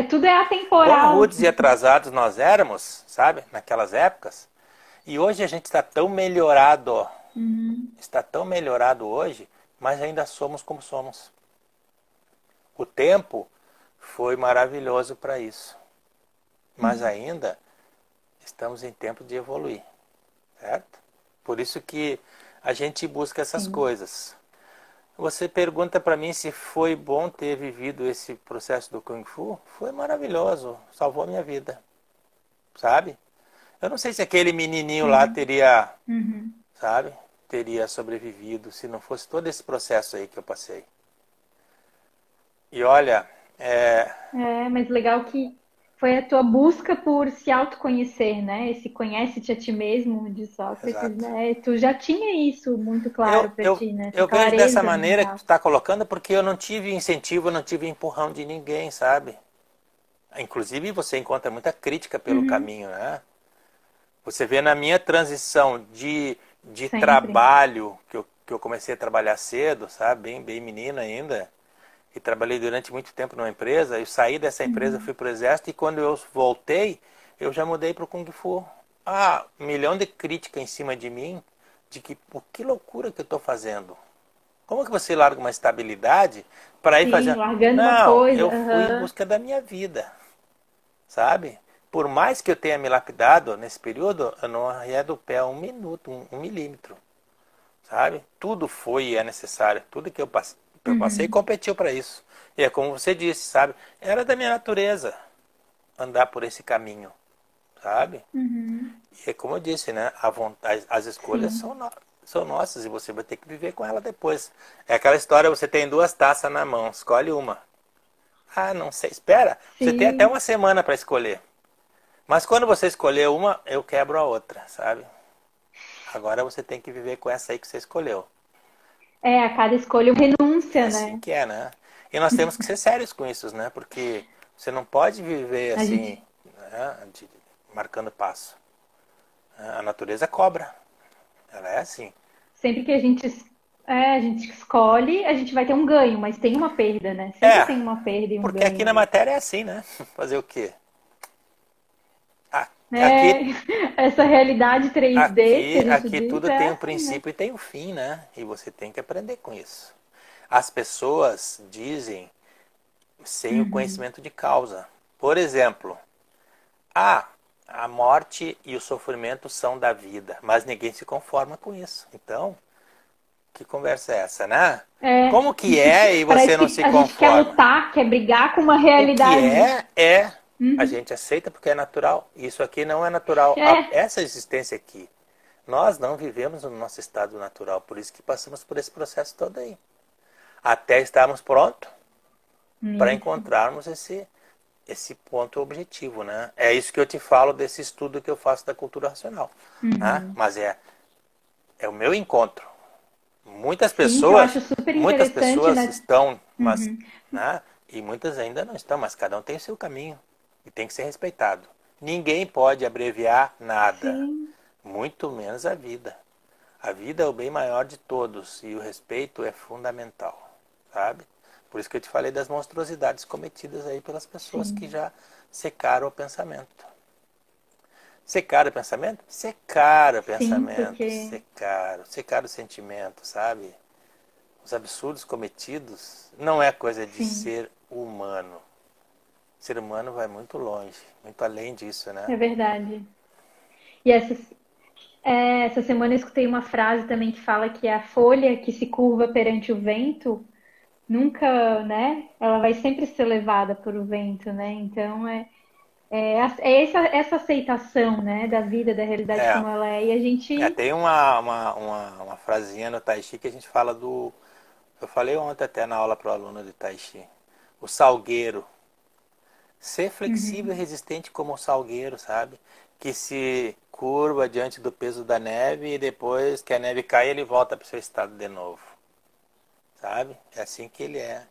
tudo é quão atemporal. rudes e atrasados nós éramos, sabe? Naquelas épocas. E hoje a gente está tão melhorado, está tão melhorado hoje, mas ainda somos como somos. O tempo foi maravilhoso para isso. Mas ainda estamos em tempo de evoluir, certo? Por isso que a gente busca essas Sim. coisas. Você pergunta para mim se foi bom ter vivido esse processo do Kung Fu? Foi maravilhoso, salvou a minha vida, sabe? Eu não sei se aquele menininho lá Sim. teria, Uhum. sabe, teria sobrevivido se não fosse todo esse processo aí que eu passei. E olha, é, É, mas legal que foi a tua busca por se autoconhecer, né? Esse conhece-te a ti mesmo de Sócrates, exato. né? Tu já tinha isso muito claro Eu, para eu, ti, né? Essa eu vejo dessa clareza maneira que tu mental. está colocando porque eu não tive incentivo, eu não tive empurrão de ninguém, sabe? Inclusive você encontra muita crítica pelo Uhum. caminho, né? Você vê na minha transição de Sempre. trabalho, que eu comecei a trabalhar cedo, sabe? Bem menino ainda. E trabalhei durante muito tempo numa empresa. Eu saí dessa empresa, Uhum. fui para o exército e quando eu voltei, eu já mudei para o Kung Fu. Ah, um milhão de críticas em cima de mim, de que, pô, que loucura que eu estou fazendo. Como que você larga uma estabilidade para ir Sim, fazer... largando uma Não, coisa. eu fui em Aham. busca da minha vida, sabe? Por mais que eu tenha me lapidado nesse período, eu não arredo o pé um minuto, um milímetro, sabe? Tudo foi e é necessário. Tudo que eu passei Uhum. competiu para isso. E é como você disse, sabe? Era da minha natureza andar por esse caminho, sabe? Uhum. E é como eu disse, né? A vontade, as escolhas Sim. são nossas e você vai ter que viver com ela depois. É aquela história, você tem duas taças na mão, escolhe uma. Ah, não sei, espera. Você tem até Sim. uma semana para escolher. Mas quando você escolher uma, eu quebro a outra, sabe? Agora você tem que viver com essa aí que você escolheu. É, a cada escolha uma É renúncia, assim né? que é, né? E nós temos que ser sérios com isso, né? Porque você não pode viver A assim, gente, né? Marcando passo. A natureza cobra. Ela é assim. sempre que a gente escolhe, a gente vai ter um ganho, mas tem uma perda, né? Sempre É, tem uma perda e um porque aqui ganho na aí. matéria é assim, né? Fazer o quê? Ah, É, Aqui, essa realidade 3D que a aqui, gente aqui diz tudo é tem um assim, né? princípio e tem um fim, né? E você tem que aprender com isso. As pessoas dizem sem o Uhum. conhecimento de causa. Por exemplo, ah, a morte e o sofrimento são da vida, mas ninguém se conforma com isso. Então, que conversa é essa, né? É, Como que é e você parece não que se a gente quer conforma? lutar, quer brigar com uma O que realidade. é, a Uhum. gente aceita porque é natural. Isso aqui não é natural. É, Essa existência aqui, nós não vivemos no nosso estado natural, por isso que passamos por esse processo todo aí. Até estarmos prontos para isso. encontrarmos esse ponto objetivo, né? É isso que eu te falo desse estudo que eu faço da cultura racional, né? Uhum. Mas é o meu encontro. Muitas Sim, que eu pessoas, acho super muitas interessante, pessoas né? estão, mas, Uhum. né? E muitas ainda não estão, mas cada um tem o seu caminho e tem que ser respeitado. Ninguém pode abreviar nada, Sim, muito menos a vida. A vida é o bem maior de todos e o respeito é fundamental, sabe? Por isso que eu te falei das monstruosidades cometidas aí pelas pessoas que sim. já secaram o pensamento. Secaram o pensamento? Secaram o Sim, pensamento, porque secaram o sentimento, sabe? Os absurdos cometidos não é coisa de sim, ser humano. O ser humano vai muito longe, muito além disso, né? é verdade. E essa semana eu escutei uma frase também que fala que a folha que se curva perante o vento nunca, né? Ela vai sempre ser levada por o vento, né? Então essa aceitação, né, da vida, da realidade É, como ela é. E a gente. tem uma frasinha no Tai Chi que a gente fala do... Eu falei ontem até na aula para o aluno de Tai Chi. O salgueiro. Ser flexível e Uhum, resistente como o salgueiro, sabe? Que se curva diante do peso da neve e depois que a neve cai, ele volta para o seu estado de novo, sabe? É assim que ele é.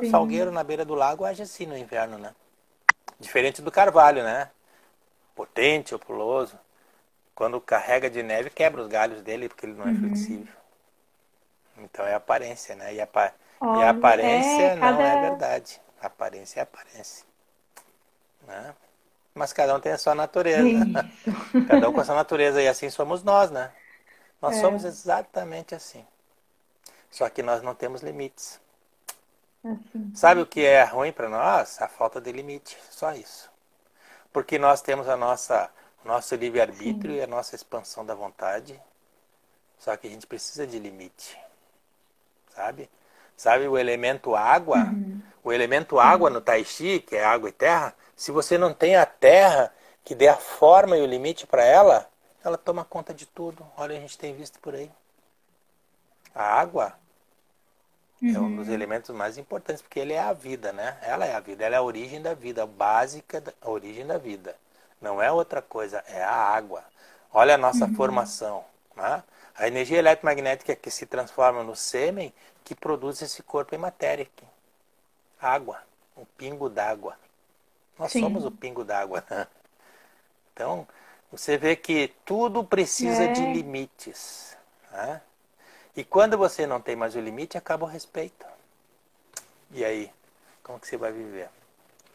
O salgueiro sim, na beira do lago age assim no inverno, né? Diferente do carvalho, né? Potente, opuloso. Quando carrega de neve, quebra os galhos dele porque ele não é uhum. flexível. Então é aparência, né? E a Olha, aparência não é cada. verdade. A aparência é aparência, né? Mas cada um tem a sua natureza. Bem isso. Cada um com a sua natureza. E assim somos nós, né? Nós somos É, exatamente assim. Só que nós não temos limites. assim. Sabe o que é ruim para nós? A falta de limite. Só isso. Porque nós temos o nosso livre-arbítrio Sim. e a nossa expansão da vontade. Só que a gente precisa de limite. Sabe? Sabe o elemento água? Uhum, O elemento água sim. no Tai Chi, que é água e terra, se você não tem a terra, que dê a forma e o limite para ela, ela toma conta de tudo. Olha, a gente tem visto por aí. A água é um dos Uhum. elementos mais importantes, porque ele é a vida, né? Ela é a vida, ela é a origem da vida, a básica, a origem da vida. Não é outra coisa, é a água. Olha a nossa Uhum. formação, né? A energia eletromagnética que se transforma no sêmen, que produz esse corpo em matéria aqui. Água, um pingo d'água. Nós somos o Sim. pingo d'água, né? Então, você vê que tudo precisa de É, limites, né? E quando você não tem mais o limite, acaba o respeito. E aí, como que você vai viver?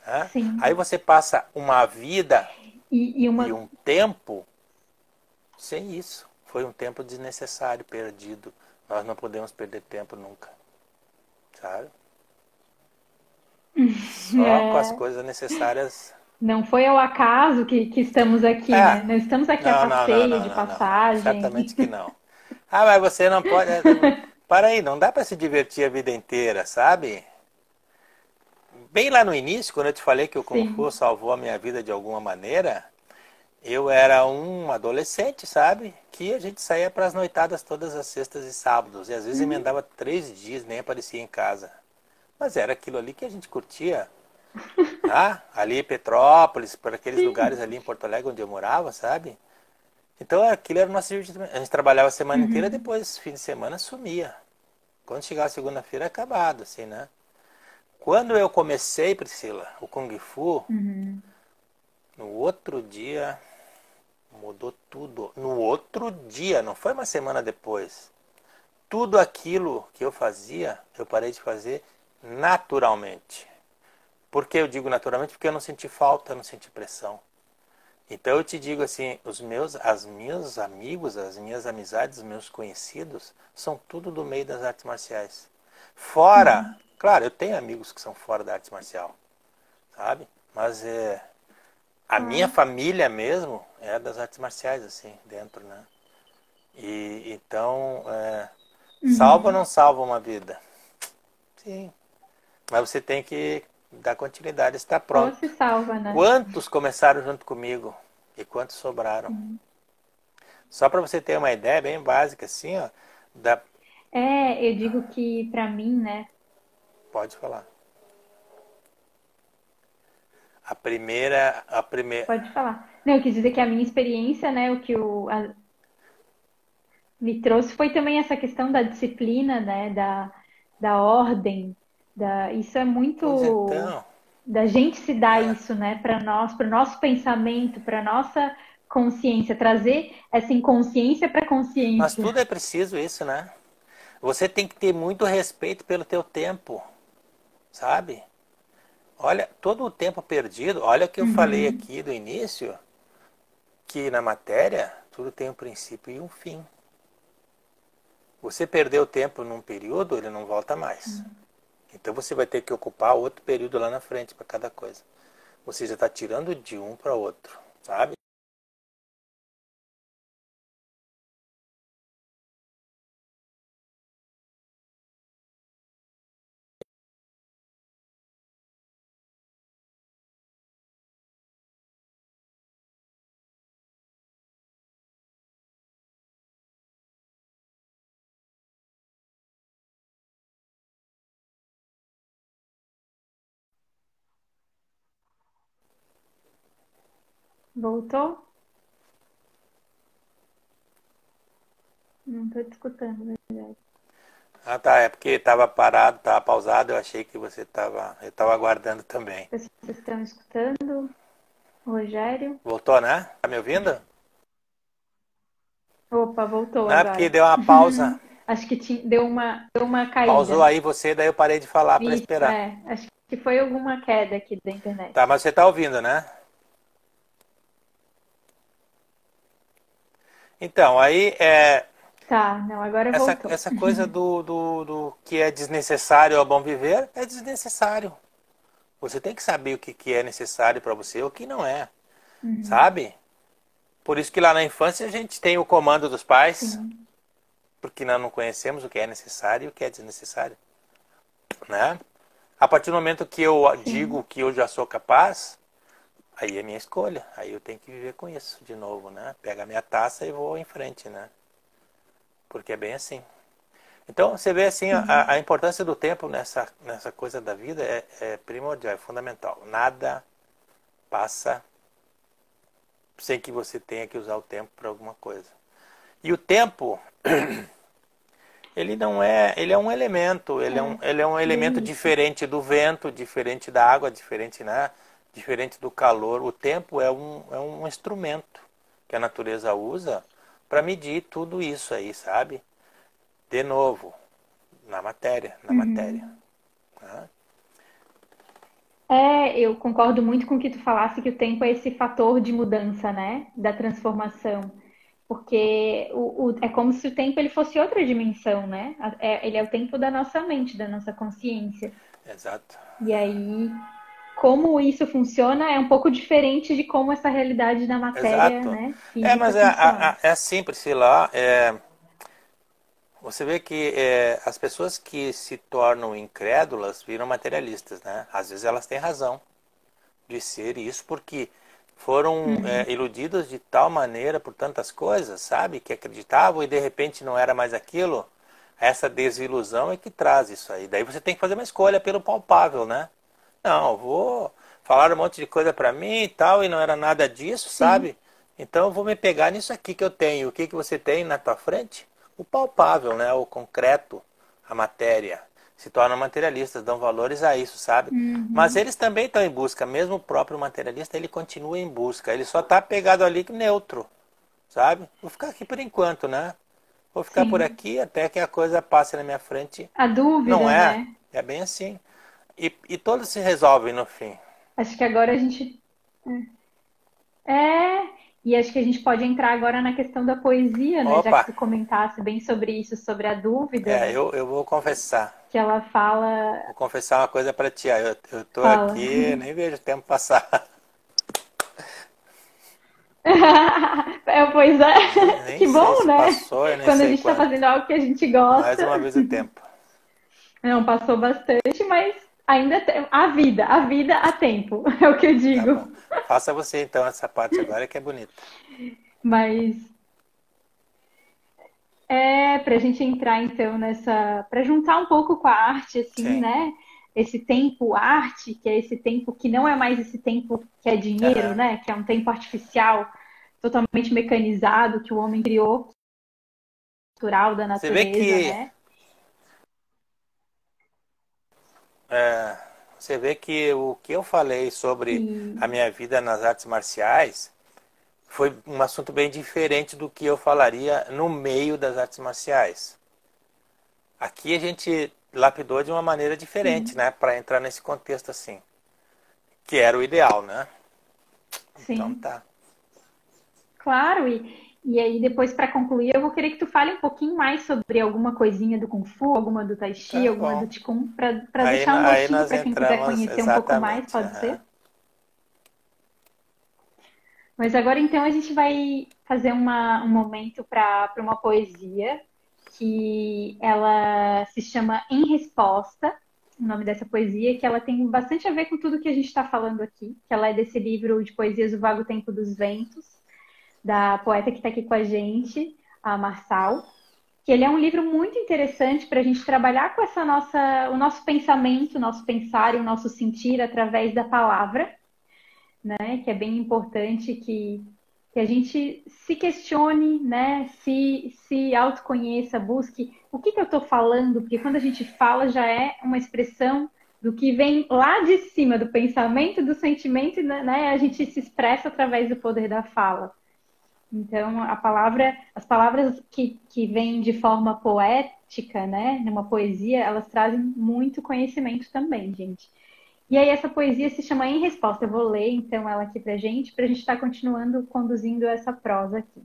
Né? Aí sim. você passa uma vida E e uma. um tempo sem isso. Foi um tempo desnecessário, perdido. Nós não podemos perder tempo nunca, sabe? Só com as É, coisas necessárias. não foi ao acaso que estamos aqui, É, né? Não estamos aqui a não, não, não, passeio, não, de não, não. passagem. Certamente que não. Ah, mas você não pode. Para aí, não dá para se divertir a vida inteira, sabe? Bem lá no início, quando eu te falei que o Kung Fu Sim. salvou a minha vida de alguma maneira, eu era um adolescente, sabe? Que a gente saía para as noitadas todas as sextas e sábados. E às vezes Uhum. emendava 3 dias, nem aparecia em casa. Mas era aquilo ali que a gente curtia. Ah, ali em Petrópolis, por aqueles lugares Sim. ali em Porto Alegre onde eu morava, sabe? Então aquilo era o nosso divertimento. A gente trabalhava a semana inteira, Uhum. depois, fim de semana, sumia. Quando chegava segunda-feira, acabado, assim, né? Quando eu comecei, Priscila, o Kung Fu, Uhum. no outro dia mudou tudo. No outro dia, não foi uma semana depois. Tudo aquilo que eu fazia, eu parei de fazer naturalmente. Por que eu digo naturalmente? Porque eu não senti falta, não senti pressão. Então eu te digo assim, as meus amigos, as minhas amizades, os meus conhecidos, são tudo do meio das artes marciais. Fora, Uhum. claro, eu tenho amigos que são fora da arte marcial, sabe? Mas a minha Claro. família mesmo é das artes marciais, assim, dentro, né? E então, salva ou Uhum. não salva uma vida? Sim, mas você tem que dar continuidade, estar Ou se pronto. salva, né? Quantos começaram junto comigo e quantos sobraram? Sim. Só para você ter uma ideia bem básica, assim, ó, da... É, eu digo que pra mim, né? pode falar. A primeira, Pode falar. Não, eu quis dizer que a minha experiência, né? O que me trouxe foi também essa questão da disciplina, né? Da ordem. Isso é pois muito então, da gente se dar é, isso, né? Para nós, para o nosso pensamento, para nossa consciência, trazer essa inconsciência para mas consciência. tudo é preciso isso, né? Você tem que ter muito respeito pelo teu tempo, sabe? Olha, todo o tempo perdido, olha o que eu falei Uhum, aqui do início, que na matéria tudo tem um princípio e um fim. Você perdeu tempo num período, ele não volta mais. sim. Então você vai ter que ocupar outro período lá na frente para cada coisa. Você já está tirando de um para outro, sabe? Voltou? Não estou te escutando, na verdade. Ah, tá, é porque estava parado, estava pausado, eu achei que você estava, eu estava aguardando também. Vocês estão escutando? Rogério? Voltou, né? Tá me ouvindo? Opa, voltou Não é porque agora. deu uma pausa. Acho que deu uma Pausou caída. aí você, daí eu parei de falar para Isso, esperar. é. Acho que foi alguma queda aqui da internet. Tá, mas você tá ouvindo, né? Então, aí Tá, não, agora voltou. essa coisa do que é desnecessário ao bom viver é desnecessário. Você tem que saber o que é necessário para você e o que não é, Uhum, sabe? Por isso que lá na infância a gente tem o comando dos pais, sim, porque nós não conhecemos o que é necessário e o que é desnecessário, né? A partir do momento que eu digo sim. que eu já sou capaz, Aí é minha escolha, aí eu tenho que viver com isso de novo, né? Pega a minha taça e vou em frente, né? Porque é bem assim. Então, você vê assim, Sim. a importância do tempo nessa coisa da vida é primordial, é fundamental. Nada passa sem que você tenha que usar o tempo para alguma coisa. E o tempo, ele não é, ele é um elemento, É, ele é um elemento bem isso. diferente do vento, diferente da água, diferente, né? Diferente do calor. O tempo é um instrumento que a natureza usa para medir tudo isso aí, sabe? De novo, na matéria, na matéria. Uhum. Né? É, eu concordo muito com o que tu falasse, que o tempo é esse fator de mudança, né? Da transformação. Porque é como se o tempo ele fosse outra dimensão, né? Ele é o tempo da nossa mente, da nossa consciência. Exato. E aí, como isso funciona é um pouco diferente de como essa realidade da matéria, Exato. né, É, física mas funciona. é assim, Priscila. Você vê que as pessoas que se tornam incrédulas viram materialistas, né? Às vezes elas têm razão de ser isso porque foram Uhum. iludidas de tal maneira por tantas coisas, sabe? Que acreditavam e de repente não era mais aquilo. Essa desilusão é que traz isso aí. Daí você tem que fazer uma escolha pelo palpável, né? Não, eu vou falar um monte de coisa pra mim e tal e não era nada disso, Sim, sabe? Então eu vou me pegar nisso aqui que eu tenho. O que que você tem na tua frente? O palpável, né? O concreto, a matéria. Se tornam materialistas, dão valores a isso, sabe? Mas uhum. eles também estão em busca, mesmo o próprio materialista, ele continua em busca. Ele só está pegado ali neutro, sabe? Vou ficar aqui por enquanto, né? Vou ficar por Sim. aqui até que a coisa passe na minha frente. A Não dúvida, é? né? É bem assim. E todos se resolvem no fim. Acho que agora a gente e acho que a gente pode entrar agora na questão da poesia, né? Já Opa, que tu comentasse bem sobre isso, sobre a dúvida, né? eu vou confessar. Que ela fala, Vou confessar uma coisa pra ti. Ó. Eu tô fala. aqui, nem vejo o tempo passar. Pois é, Nem que sei bom, se né? passou, eu nem Quando a sei gente tá quanto. fazendo algo que a gente Mais gosta. uma vez o tempo. Não, passou bastante, mas ainda tem a vida há tempo, é o que eu Tá bom. digo. Faça você então essa parte agora que é bonita. Mas pra gente entrar então pra juntar um pouco com a arte, assim, Sim. né? Esse tempo arte, que é esse tempo que não é mais esse tempo que é dinheiro, Aham. né? Que é um tempo artificial, totalmente mecanizado, que o homem criou, natural da Você vê natureza, que né? é, você vê que o que eu falei sobre a E minha vida nas artes marciais foi um assunto bem diferente do que eu falaria no meio das artes marciais. Aqui a gente lapidou de uma maneira diferente, sim, né, para entrar nesse contexto assim, que era o ideal, né? Então sim. tá. Claro, e aí depois para concluir, eu vou querer que tu fale um pouquinho mais sobre alguma coisinha do Kung Fu, alguma do Tai Chi, Tá alguma do bom. Qigong, para deixar um Aí gostinho nós para quem quiser entramos conhecer um pouco mais, exatamente. pode Aham. ser? Mas agora então a gente vai fazer um momento para uma poesia que ela se chama Em Resposta, o nome dessa poesia, que ela tem bastante a ver com tudo que a gente está falando aqui, que ela é desse livro de poesias O Vago Tempo dos Ventos, da poeta que está aqui com a gente, a Marçal, que ele é um livro muito interessante para a gente trabalhar com o nosso pensamento, o nosso pensar e o nosso sentir através da palavra, né? Que é bem importante que a gente se questione, né? Se autoconheça, busque o que eu estou falando, porque quando a gente fala já é uma expressão do que vem lá de cima, do pensamento, do sentimento, né? A gente se expressa através do poder da fala. Então, as palavras que vêm de forma poética, né, numa poesia, elas trazem muito conhecimento também, gente. E aí, essa poesia se chama Em Resposta. Eu vou ler, então, ela aqui pra gente estar continuando conduzindo essa prosa aqui.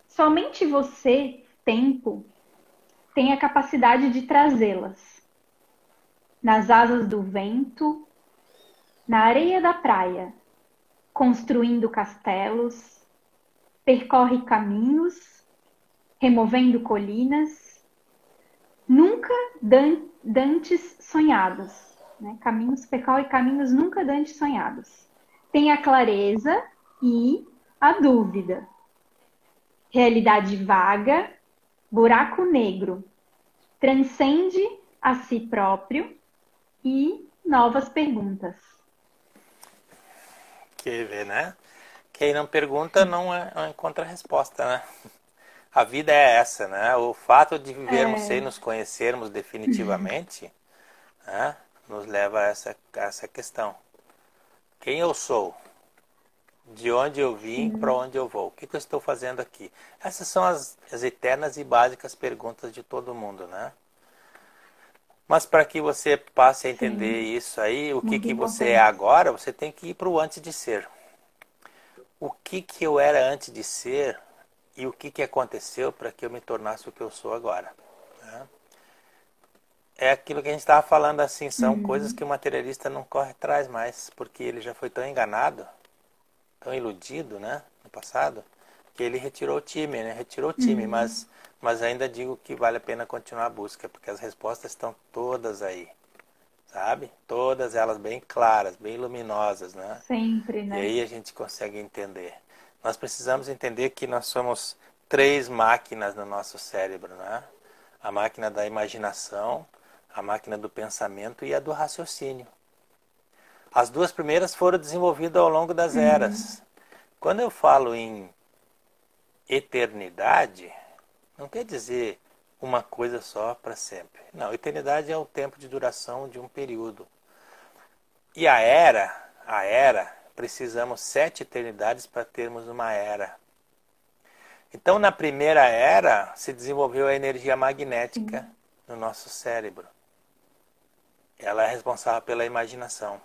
Somente você, tempo, tem a capacidade de trazê-las. Nas asas do vento, na areia da praia, construindo castelos, percorre caminhos, removendo colinas, nunca dantes sonhados, né? Caminhos percorre caminhos nunca dantes sonhados. Tem a clareza e a dúvida. Realidade vaga, buraco negro. Transcende a si próprio e novas perguntas. Quer ver, né? Quem não pergunta não encontra resposta, né? A vida é essa, né? O fato de vivermos sem nos conhecermos definitivamente, né, nos leva a essa questão. Quem eu sou? De onde eu vim, para onde eu vou? O que eu estou fazendo aqui? Essas são as eternas e básicas perguntas de todo mundo, né? Mas para que você passe a entender isso aí, o que você é agora, você tem que ir para o antes de ser. O que eu era antes de ser e o que aconteceu para que eu me tornasse o que eu sou agora. Né? É aquilo que a gente estava falando assim, são coisas que o materialista não corre atrás mais, porque ele já foi tão enganado, tão iludido, né, no passado, que ele retirou o time, né? Retirou o time, mas ainda digo que vale a pena continuar a busca, porque as respostas estão todas aí, sabe? Todas elas bem claras, bem luminosas, né? Sempre, né? E aí a gente consegue entender. Nós precisamos entender que nós somos 3 máquinas no nosso cérebro, né? A máquina da imaginação, a máquina do pensamento e a do raciocínio. As 2 primeiras foram desenvolvidas ao longo das eras. Quando eu falo em eternidade, não quer dizer uma coisa só para sempre. Não, eternidade é o tempo de duração de um período. E a era, precisamos 7 eternidades para termos uma era. Então, na primeira era, se desenvolveu a energia magnética no nosso cérebro. Ela é responsável pela imaginação.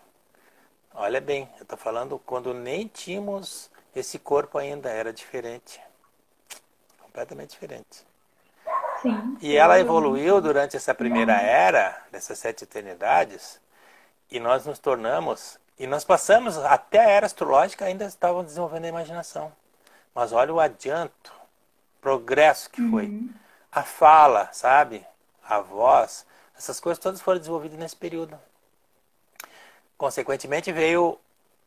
Olha bem, eu estou falando quando nem tínhamos esse corpo ainda, era diferente. Completamente diferente. Sim. E ela evoluiu durante essa primeira era, dessas 7 eternidades, e nós nos tornamos, e nós passamos até a era astrológica, ainda estavam desenvolvendo a imaginação. Mas olha o adianto, progresso que foi. A fala, sabe? A voz, essas coisas todas foram desenvolvidas nesse período. Consequentemente veio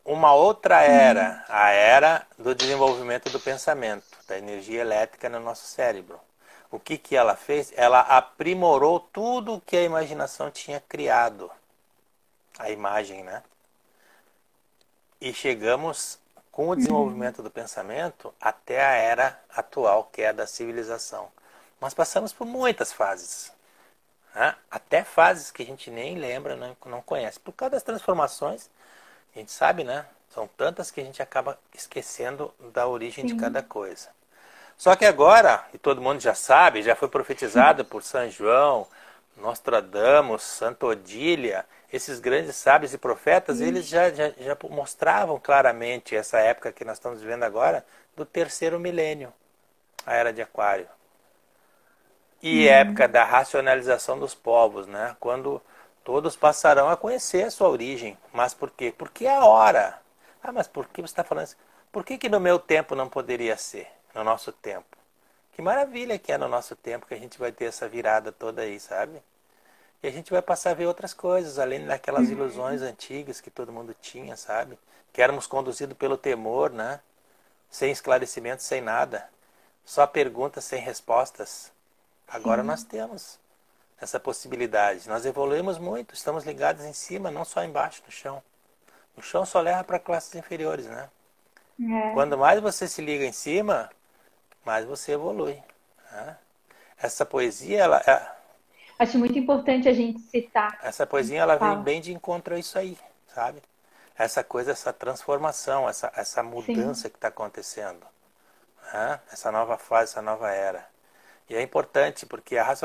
uma outra era, a era do desenvolvimento do pensamento, da energia elétrica no nosso cérebro. O que ela fez? Ela aprimorou tudo que a imaginação tinha criado. A imagem, né? E chegamos, com o desenvolvimento do pensamento, até a era atual, que é a da civilização. Nós passamos por muitas fases. Né? Até fases que a gente nem lembra, não conhece. Por causa das transformações, a gente sabe, né? São tantas que a gente acaba esquecendo da origem de cada coisa. Só que agora, e todo mundo já sabe, já foi profetizado por São João, Nostradamus, Santo Odília, esses grandes sábios e profetas, eles já mostravam claramente essa época que nós estamos vivendo agora, do 3º milênio, a Era de Aquário. E época da racionalização dos povos, né? Quando todos passarão a conhecer a sua origem. Mas por quê? Porque é a hora. Ah, mas por que você está falando isso? Por que no meu tempo não poderia ser? No nosso tempo. Que maravilha que é no nosso tempo que a gente vai ter essa virada toda aí, sabe? E a gente vai passar a ver outras coisas, além daquelas ilusões antigas que todo mundo tinha, sabe? Que éramos conduzidos pelo temor, né? Sem esclarecimento, sem nada. Só perguntas sem respostas. Agora nós temos essa possibilidade. Nós evoluímos muito, estamos ligados em cima, não só embaixo, no chão. O chão só leva para classes inferiores, né? Quando mais você se liga em cima, mais você evolui. Né? Essa poesia, acho muito importante a gente citar. Essa poesia, ela vem bem de encontro a isso aí, sabe? Essa coisa, essa transformação, essa mudança que está acontecendo. Né? Essa nova fase, essa nova era. E é importante, porque a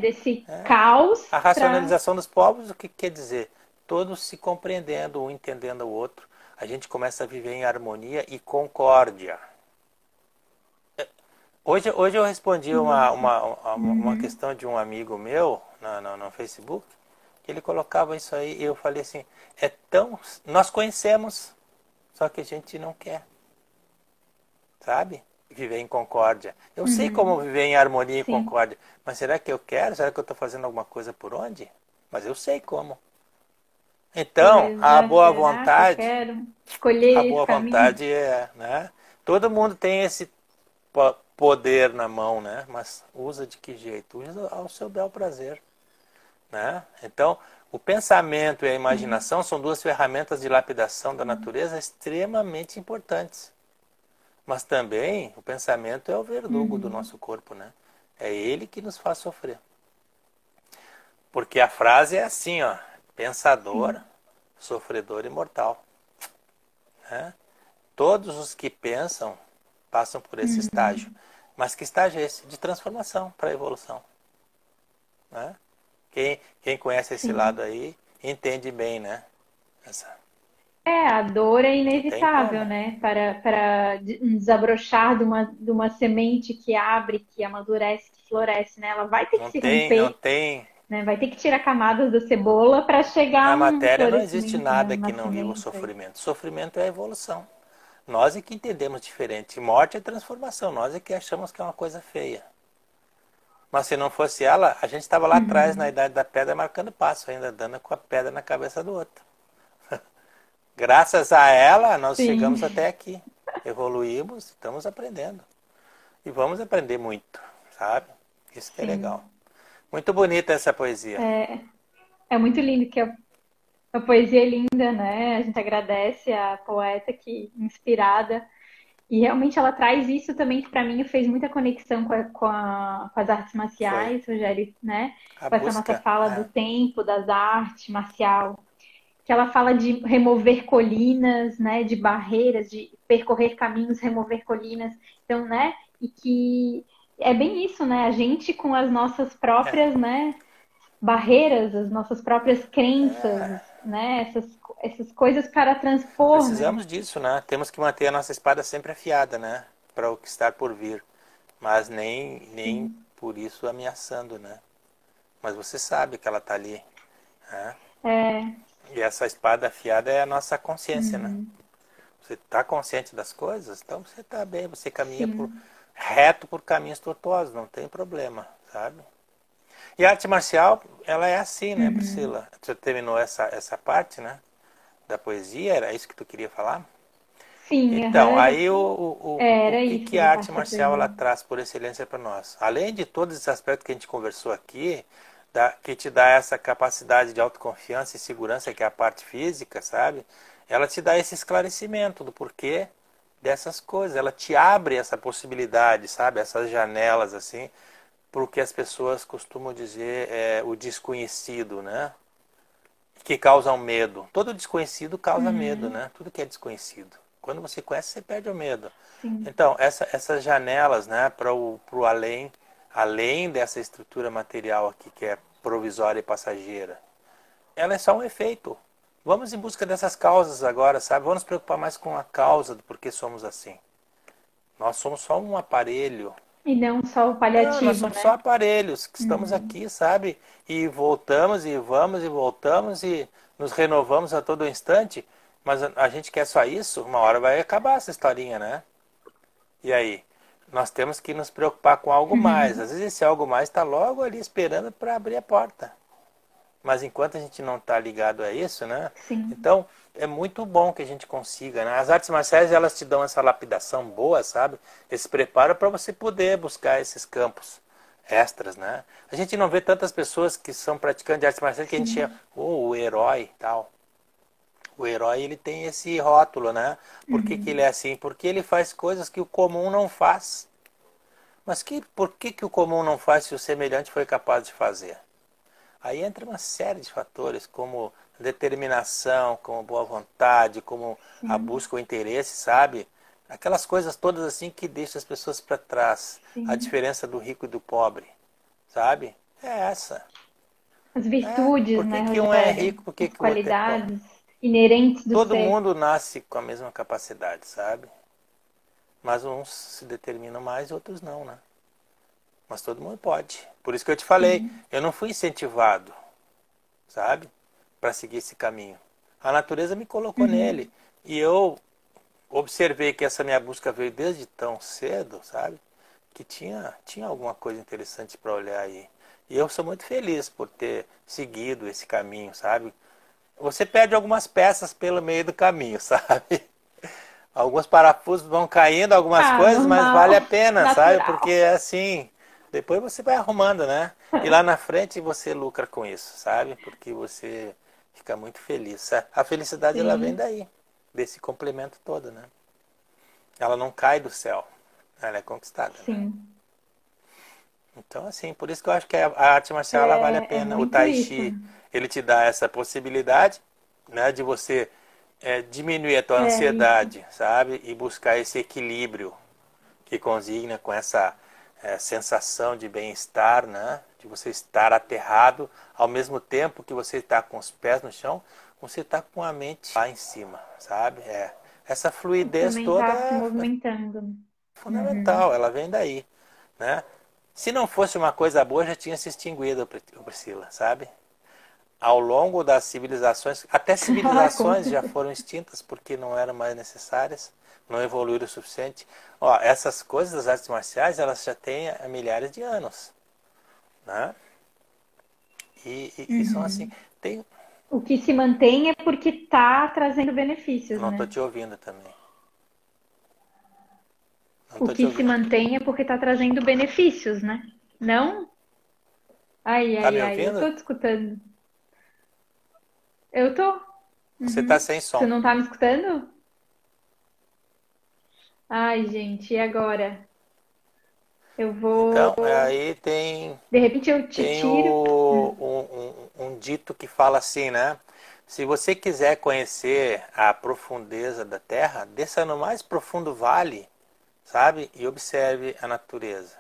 desse caos. A racionalização dos povos, o que quer dizer? Todos se compreendendo, um entendendo o outro. A gente começa a viver em harmonia e concórdia. Hoje eu respondi uma questão de um amigo meu no Facebook, que ele colocava isso aí, e eu falei assim, nós conhecemos, só que a gente não quer. Sabe? Viver em concórdia. Eu sei como viver em harmonia e concórdia, mas será que eu quero? Será que eu estou fazendo alguma coisa por onde? mas eu sei como. Então, a boa vontade, escolher a boa vontade né? Todo mundo tem esse poder na mão, né? Mas usa de que jeito? Usa ao seu bel prazer, né? Então, o pensamento e a imaginação são duas ferramentas de lapidação da natureza extremamente importantes. Mas também o pensamento é o verdugo do nosso corpo, né? É ele que nos faz sofrer. Porque a frase é assim, ó, pensador, sofredor e mortal. Né? Todos os que pensam passam por esse estágio. Mas que estágio é esse? De transformação para a evolução. Né? Quem conhece esse lado aí, entende bem, né? A dor é inevitável, né? Para desabrochar de uma semente que abre, que amadurece, que floresce, né? Ela vai ter que se romper. Né? Vai ter que tirar camadas da cebola para chegar na matéria não existe nada que não viva o sofrimento. Sofrimento é a evolução. Nós é que entendemos diferente. Morte é transformação. Nós é que achamos que é uma coisa feia. Mas se não fosse ela, a gente estava lá atrás, na idade da pedra, marcando passo, ainda dando com a pedra na cabeça do outro. Graças a ela, nós chegamos até aqui. Evoluímos, estamos aprendendo. E vamos aprender muito, sabe? Isso que é legal. Muito bonita essa poesia. É muito lindo, que a poesia é linda, né? A gente agradece a poeta que inspirada. E realmente ela traz isso também, que para mim fez muita conexão com as artes marciais, Rogério, né? Com essa nossa fala do tempo, das artes marcial. Que ela fala de remover colinas, né? De barreiras, de percorrer caminhos, remover colinas. Então, né? E que é bem isso, né? A gente com as nossas próprias, né? Barreiras, as nossas próprias crenças, né? Essas coisas para transpor. Precisamos disso, né? Temos que manter a nossa espada sempre afiada, né? Para o que está por vir. Mas nem por isso ameaçando, né? Mas você sabe que ela está ali. Né? E essa espada afiada é a nossa consciência, né? Você está consciente das coisas, então você está bem, você caminha reto por caminhos tortuosos, não tem problema, sabe? E a arte marcial, ela é assim, né, Priscila? Você terminou essa parte, né? Da poesia, era isso que tu queria falar? Sim. Então, aí o que a arte marcial ela traz por excelência para nós? Além de todos esses aspectos que a gente conversou aqui, que te dá essa capacidade de autoconfiança e segurança, que é a parte física, sabe? Ela te dá esse esclarecimento do porquê dessas coisas. Ela te abre essa possibilidade, sabe? Essas janelas, assim, para o que as pessoas costumam dizer o desconhecido, né? Que causam medo. Todo desconhecido causa medo, né? Tudo que é desconhecido. Quando você conhece, você perde o medo. Então, essas janelas, né, para o além dessa estrutura material aqui, que é provisória e passageira, ela é só um efeito. Vamos em busca dessas causas agora, sabe? Vamos nos preocupar mais com a causa do porquê somos assim. Nós somos só um aparelho. E não só o paliativo, nós somos só aparelhos que estamos aqui, sabe? E voltamos, e vamos, e voltamos, e nos renovamos a todo instante. Mas a gente quer só isso? Uma hora vai acabar essa historinha, né? E aí? Nós temos que nos preocupar com algo mais. Às vezes esse algo mais está logo ali esperando para abrir a porta. Mas enquanto a gente não está ligado a isso, né? Então, é muito bom que a gente consiga, né? As artes marciais, elas te dão essa lapidação boa, sabe? Esse preparo para você poder buscar esses campos extras, né? A gente não vê tantas pessoas que são praticantes de artes marciais que a gente chama o herói e tal. O herói, ele tem esse rótulo, né? Por que ele é assim? Porque ele faz coisas que o comum não faz. Mas por que o comum não faz se o semelhante foi capaz de fazer? Aí entra uma série de fatores, como determinação, como boa vontade, como a busca, o interesse, sabe? Aquelas coisas todas assim que deixam as pessoas para trás. A diferença do rico e do pobre, sabe? É essa. As virtudes, né? Por que um é rico, por que o outro é pobre? Qualidades inerentes do Todo ser. mundo nasce com a mesma capacidade, sabe? Mas uns se determinam mais e outros não, né? Mas todo mundo pode. Por isso que eu te falei, eu não fui incentivado, sabe? Para seguir esse caminho. A natureza me colocou nele. E eu observei que essa minha busca veio desde tão cedo, sabe? Que tinha alguma coisa interessante para olhar aí. E eu sou muito feliz por ter seguido esse caminho, sabe? Você perde algumas peças pelo meio do caminho, sabe? Alguns parafusos vão caindo, algumas Ah, coisas, mas vale a normal, pena, sabe? Porque natural. é assim, depois você vai arrumando, né? E lá na frente você lucra com isso, sabe? Porque você fica muito feliz. A felicidade ela vem Sim, daí, desse complemento todo, né? Ela não cai do céu, ela é conquistada, né? sim. Então, assim, por isso que eu acho que a arte marcial ela vale a É pena. O muito Tai isso. Chi, ele te dá essa possibilidade, né, de você diminuir a tua É isso. ansiedade, sabe? E buscar esse equilíbrio que consigna com essa sensação de bem-estar, né? De você estar aterrado, ao mesmo tempo que você está com os pés no chão, você está com a mente lá em cima, sabe? Essa E fluidez também toda tá se é movimentando. fundamental, Uhum. ela vem daí, né? Se não fosse uma coisa boa, já tinha se extinguido, Priscila, sabe? Ao longo das civilizações, até Ah, com civilizações já certeza. foram extintas porque não eram mais necessárias, não evoluíram o suficiente. Ó, essas coisas das artes marciais, elas já têm há milhares de anos, né? E são assim, Uhum. tem... O que se mantém é porque tá trazendo Eu benefícios, não estou né? te ouvindo também, não O estou te que se ouvindo. mantém é porque tá trazendo benefícios, né? Não? Ai, Tá ai, me ai, eu ouvindo? tô te escutando. Eu tô? Você está Uhum. sem Tu som. não tá me escutando? Ai, gente, e agora? Eu vou. Então, aí tem De repente eu te Tem tiro. um dito que fala assim, né? Se você quiser conhecer a profundeza da Terra, desça no mais profundo vale, sabe? E observe a natureza.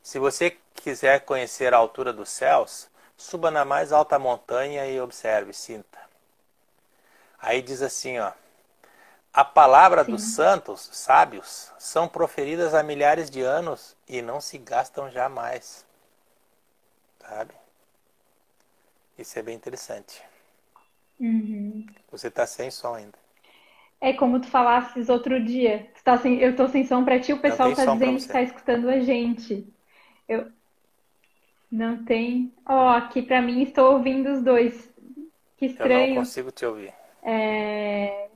Se você quiser conhecer a altura dos céus, suba na mais alta montanha e observe, sinta. Aí diz assim, ó. A palavra dos Sim. santos, sábios, são proferidas há milhares de anos e não se gastam jamais, sabe? Isso é bem interessante. Uhum. Você está sem som ainda. É como tu falasses outro dia. Tu tá sem... Eu tô sem som pra ti, o Não pessoal tem tá som para dizendo que você. tá escutando a gente. Eu não tem. Ó, aqui pra mim estou ouvindo os dois. Que Eu não estranho. consigo te ouvir. É...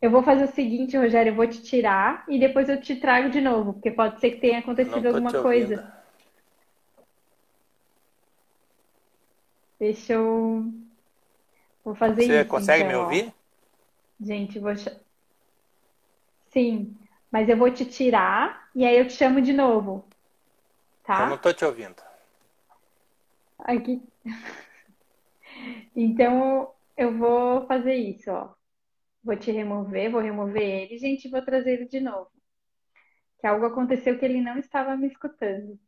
Eu vou fazer o seguinte, Rogério, eu vou te tirar e depois eu te trago de novo, porque pode ser que tenha Eu não acontecido estou te alguma ouvindo. coisa. Deixa eu. Vou fazer Você isso consegue me então, ó. ouvir? Gente, sim, mas eu vou te tirar e aí eu te chamo de novo, Eu não tá? estou te ouvindo. Aqui. Então eu vou fazer isso, ó. Vou te remover, vou remover ele, gente, e vou trazer ele de novo. Que algo aconteceu que ele não estava me escutando.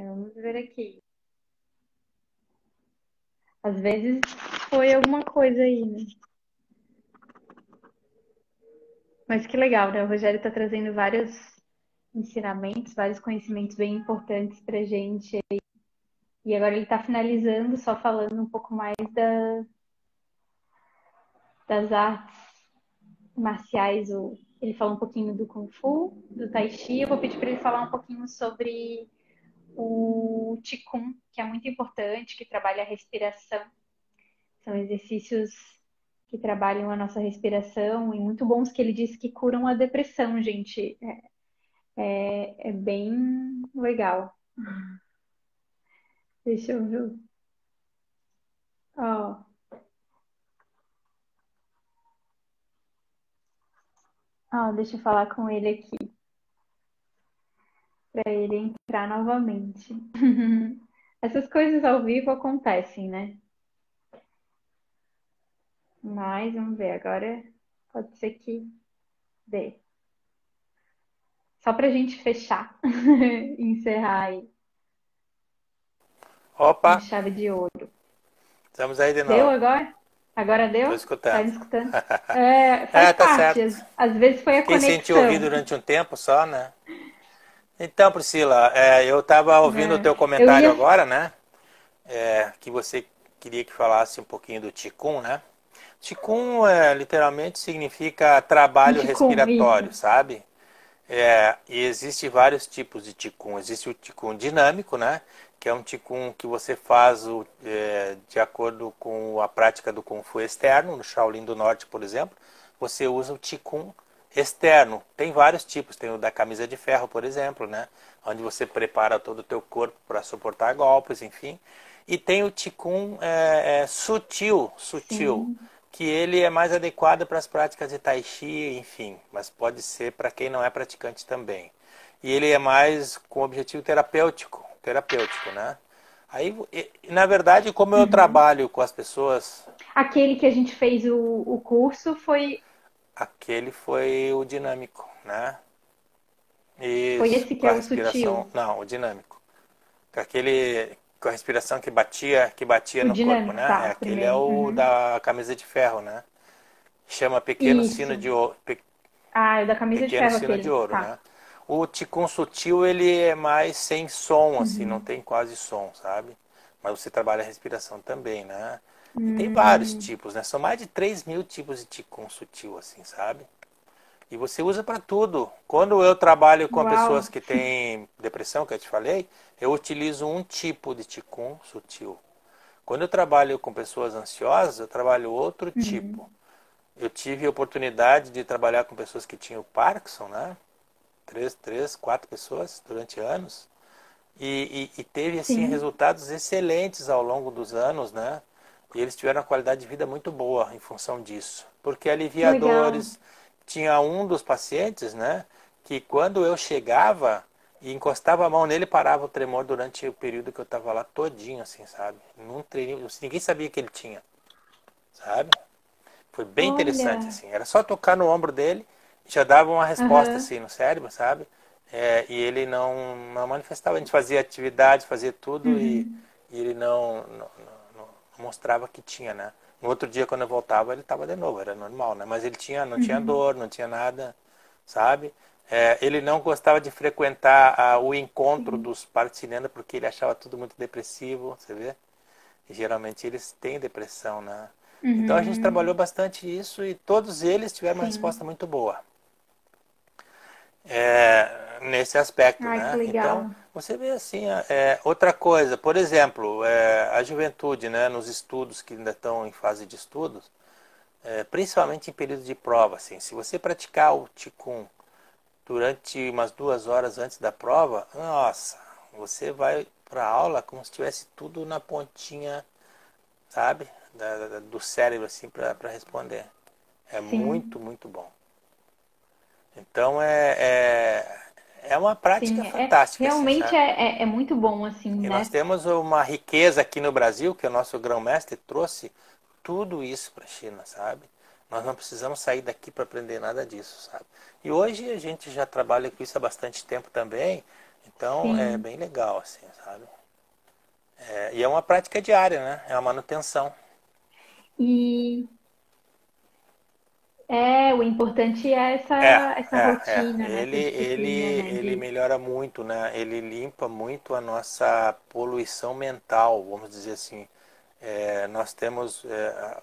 Vamos ver aqui. Às vezes foi alguma coisa aí, né? Mas que legal, né? O Rogério está trazendo vários ensinamentos, vários conhecimentos bem importantes pra gente. E agora ele está finalizando, só falando um pouco mais das artes marciais. Ele falou um pouquinho do Kung Fu, do Tai Chi. Eu vou pedir para ele falar um pouquinho sobre o Qigong, que é muito importante, que trabalha a respiração. São exercícios que trabalham a nossa respiração e muito bons que ele disse que curam a depressão, gente. É bem legal. Deixa eu ver. Ó, ó, deixa eu falar com ele aqui, para ele entrar novamente. Essas coisas ao vivo acontecem, né? Mas vamos ver, agora pode ser que dê. Só pra gente fechar e encerrar aí com Opa, chave de ouro. estamos aí de Deu novo. agora? Agora Estou deu? Tá escutando. me escutando? É, faz Tá parte. certo. Às vezes foi a Fiquei sem te ouvir conexão. durante um tempo só, né? Então, Priscila, eu estava ouvindo o Né? teu Eu comentário ia. agora, né? Que você queria que falasse um pouquinho do Qigong, né? Qigong literalmente significa Um trabalho ticum, isso. respiratório, sabe? E existe vários tipos de Qigong. Existe o Qigong dinâmico, né? Que é um Qigong que você faz de acordo com a prática do Kung Fu externo, no Shaolin do Norte, por exemplo. Você usa o Qigong externo. Tem vários tipos. Tem o da camisa de ferro, por exemplo, né? Onde você prepara todo o teu corpo para suportar golpes, enfim. E tem o Qigong sutil, Sim. que ele é mais adequado para as práticas de Tai Chi, enfim, mas pode ser para quem não é praticante também. E ele é mais com objetivo terapêutico, né? Aí, na verdade, como eu Uhum. trabalho com as pessoas, Aquele que a gente fez o curso foi, aquele foi o dinâmico, né? foi Isso, esse que com a é o respiração, sutil. não, o dinâmico. Com a respiração que batia O no corpo, dinâmico, né? tá, o Aquele é primeiro. o Uhum. da camisa de ferro, né? Chama Isso. Ah, é o da camisa de pequeno ferro sino de aquele. ouro, Tá. né? O Qigong sutil, ele é mais sem som, assim, não Uhum. tem quase som, sabe? Mas você trabalha a respiração também, né? E tem vários Hum, tipos, né? São mais de 3.000 tipos de Qigong sutil, assim, sabe? E você usa para tudo. Quando eu trabalho com pessoas uau. que têm depressão, que eu te falei, eu utilizo um tipo de Qigong sutil. Quando eu trabalho com pessoas ansiosas, eu trabalho outro tipo. Uhum. Eu tive a oportunidade de trabalhar com pessoas que tinham Parkinson, né? Quatro pessoas durante anos. E teve, assim, Sim, resultados excelentes ao longo dos anos, né? E eles tiveram uma qualidade de vida muito boa em função disso. Porque que legal. aliviadores, tinha um dos pacientes, né? Que quando eu chegava e encostava a mão nele, parava o tremor durante o período que eu estava lá todinho, assim, sabe? Num treino, ninguém sabia que ele tinha, sabe? Foi bem interessante, Olha. assim. Era só tocar no ombro dele, já dava uma resposta, Aham. assim, no cérebro, sabe? E ele não manifestava. A gente fazia atividade, fazia tudo Uhum. e ele não mostrava que tinha, né? No outro dia, quando eu voltava, ele estava de novo, era normal, né? Mas ele não tinha Uhum. dor, não tinha nada, sabe? Ele não gostava de frequentar o encontro Sim. dos partos porque ele achava tudo muito depressivo, você vê? E geralmente eles têm depressão, né? Então a gente trabalhou Uhum. bastante isso e todos eles tiveram uma resposta Sim. muito boa nesse aspecto, Ai, que né? legal. Então você vê assim, outra coisa, por exemplo, a juventude, né, nos estudos que ainda estão em fase de estudos, principalmente em período de prova, assim, se você praticar o Qigong durante umas 2 horas antes da prova, nossa, você vai para a aula como se tivesse tudo na pontinha, sabe? Do cérebro, assim, para responder. É muito, Sim. muito bom. Então é uma prática Sim. É, fantástica, assim, realmente sabe? é muito bom, assim, E nós né? temos uma riqueza aqui no Brasil, que o nosso grão-mestre trouxe tudo isso para a China, sabe? Nós não precisamos sair daqui para aprender nada disso, sabe? E hoje a gente já trabalha com isso há bastante tempo também, então é Sim. bem legal, assim, sabe? E é uma prática diária, né? É uma manutenção. E o importante é É, essa rotina, né? Ele, Essa ele, disciplina, né? ele melhora muito, né? Ele limpa muito a nossa poluição mental, vamos dizer assim. Nós temos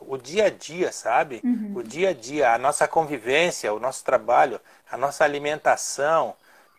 o dia a dia, sabe? O Uhum. dia a dia, a nossa convivência, o nosso trabalho, a nossa alimentação,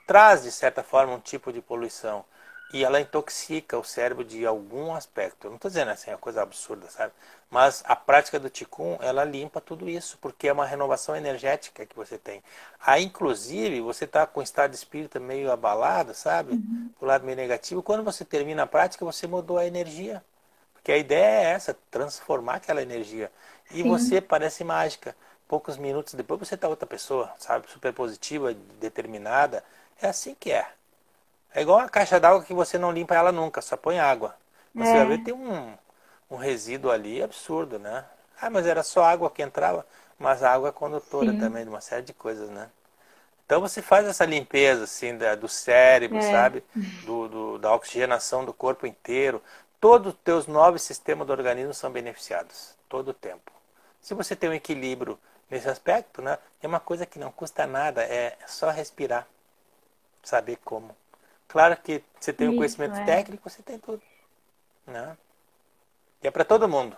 traz, de certa forma, um tipo de poluição. E ela intoxica o cérebro de algum aspecto. Eu não estou dizendo assim, é uma coisa absurda, sabe? Mas a prática do Qigong, ela limpa tudo isso, porque é uma renovação energética que você tem. Aí, inclusive, você está com o estado de espírito meio abalado, sabe? Uhum. Do lado meio negativo. Quando você termina a prática, você mudou a energia. Porque a ideia é essa, transformar aquela energia. E você Sim, parece mágica. Poucos minutos depois você está outra pessoa, sabe? Super positiva, determinada. É assim que é. É igual uma caixa d'água que você não limpa ela nunca, só põe água. Você vai ver é, tem um resíduo ali absurdo, né? Ah, mas era só água que entrava. Mas a água é condutora também sim, de uma série de coisas, né? Então você faz essa limpeza assim do cérebro, é, sabe? Da oxigenação do corpo inteiro. Todos os teus 9 sistemas do organismo são beneficiados, todo o tempo. Se você tem um equilíbrio nesse aspecto, né? É uma coisa que não custa nada, é só respirar, saber como. Claro que você tem o isso, conhecimento é. técnico, você tem tudo, né? E é para todo mundo.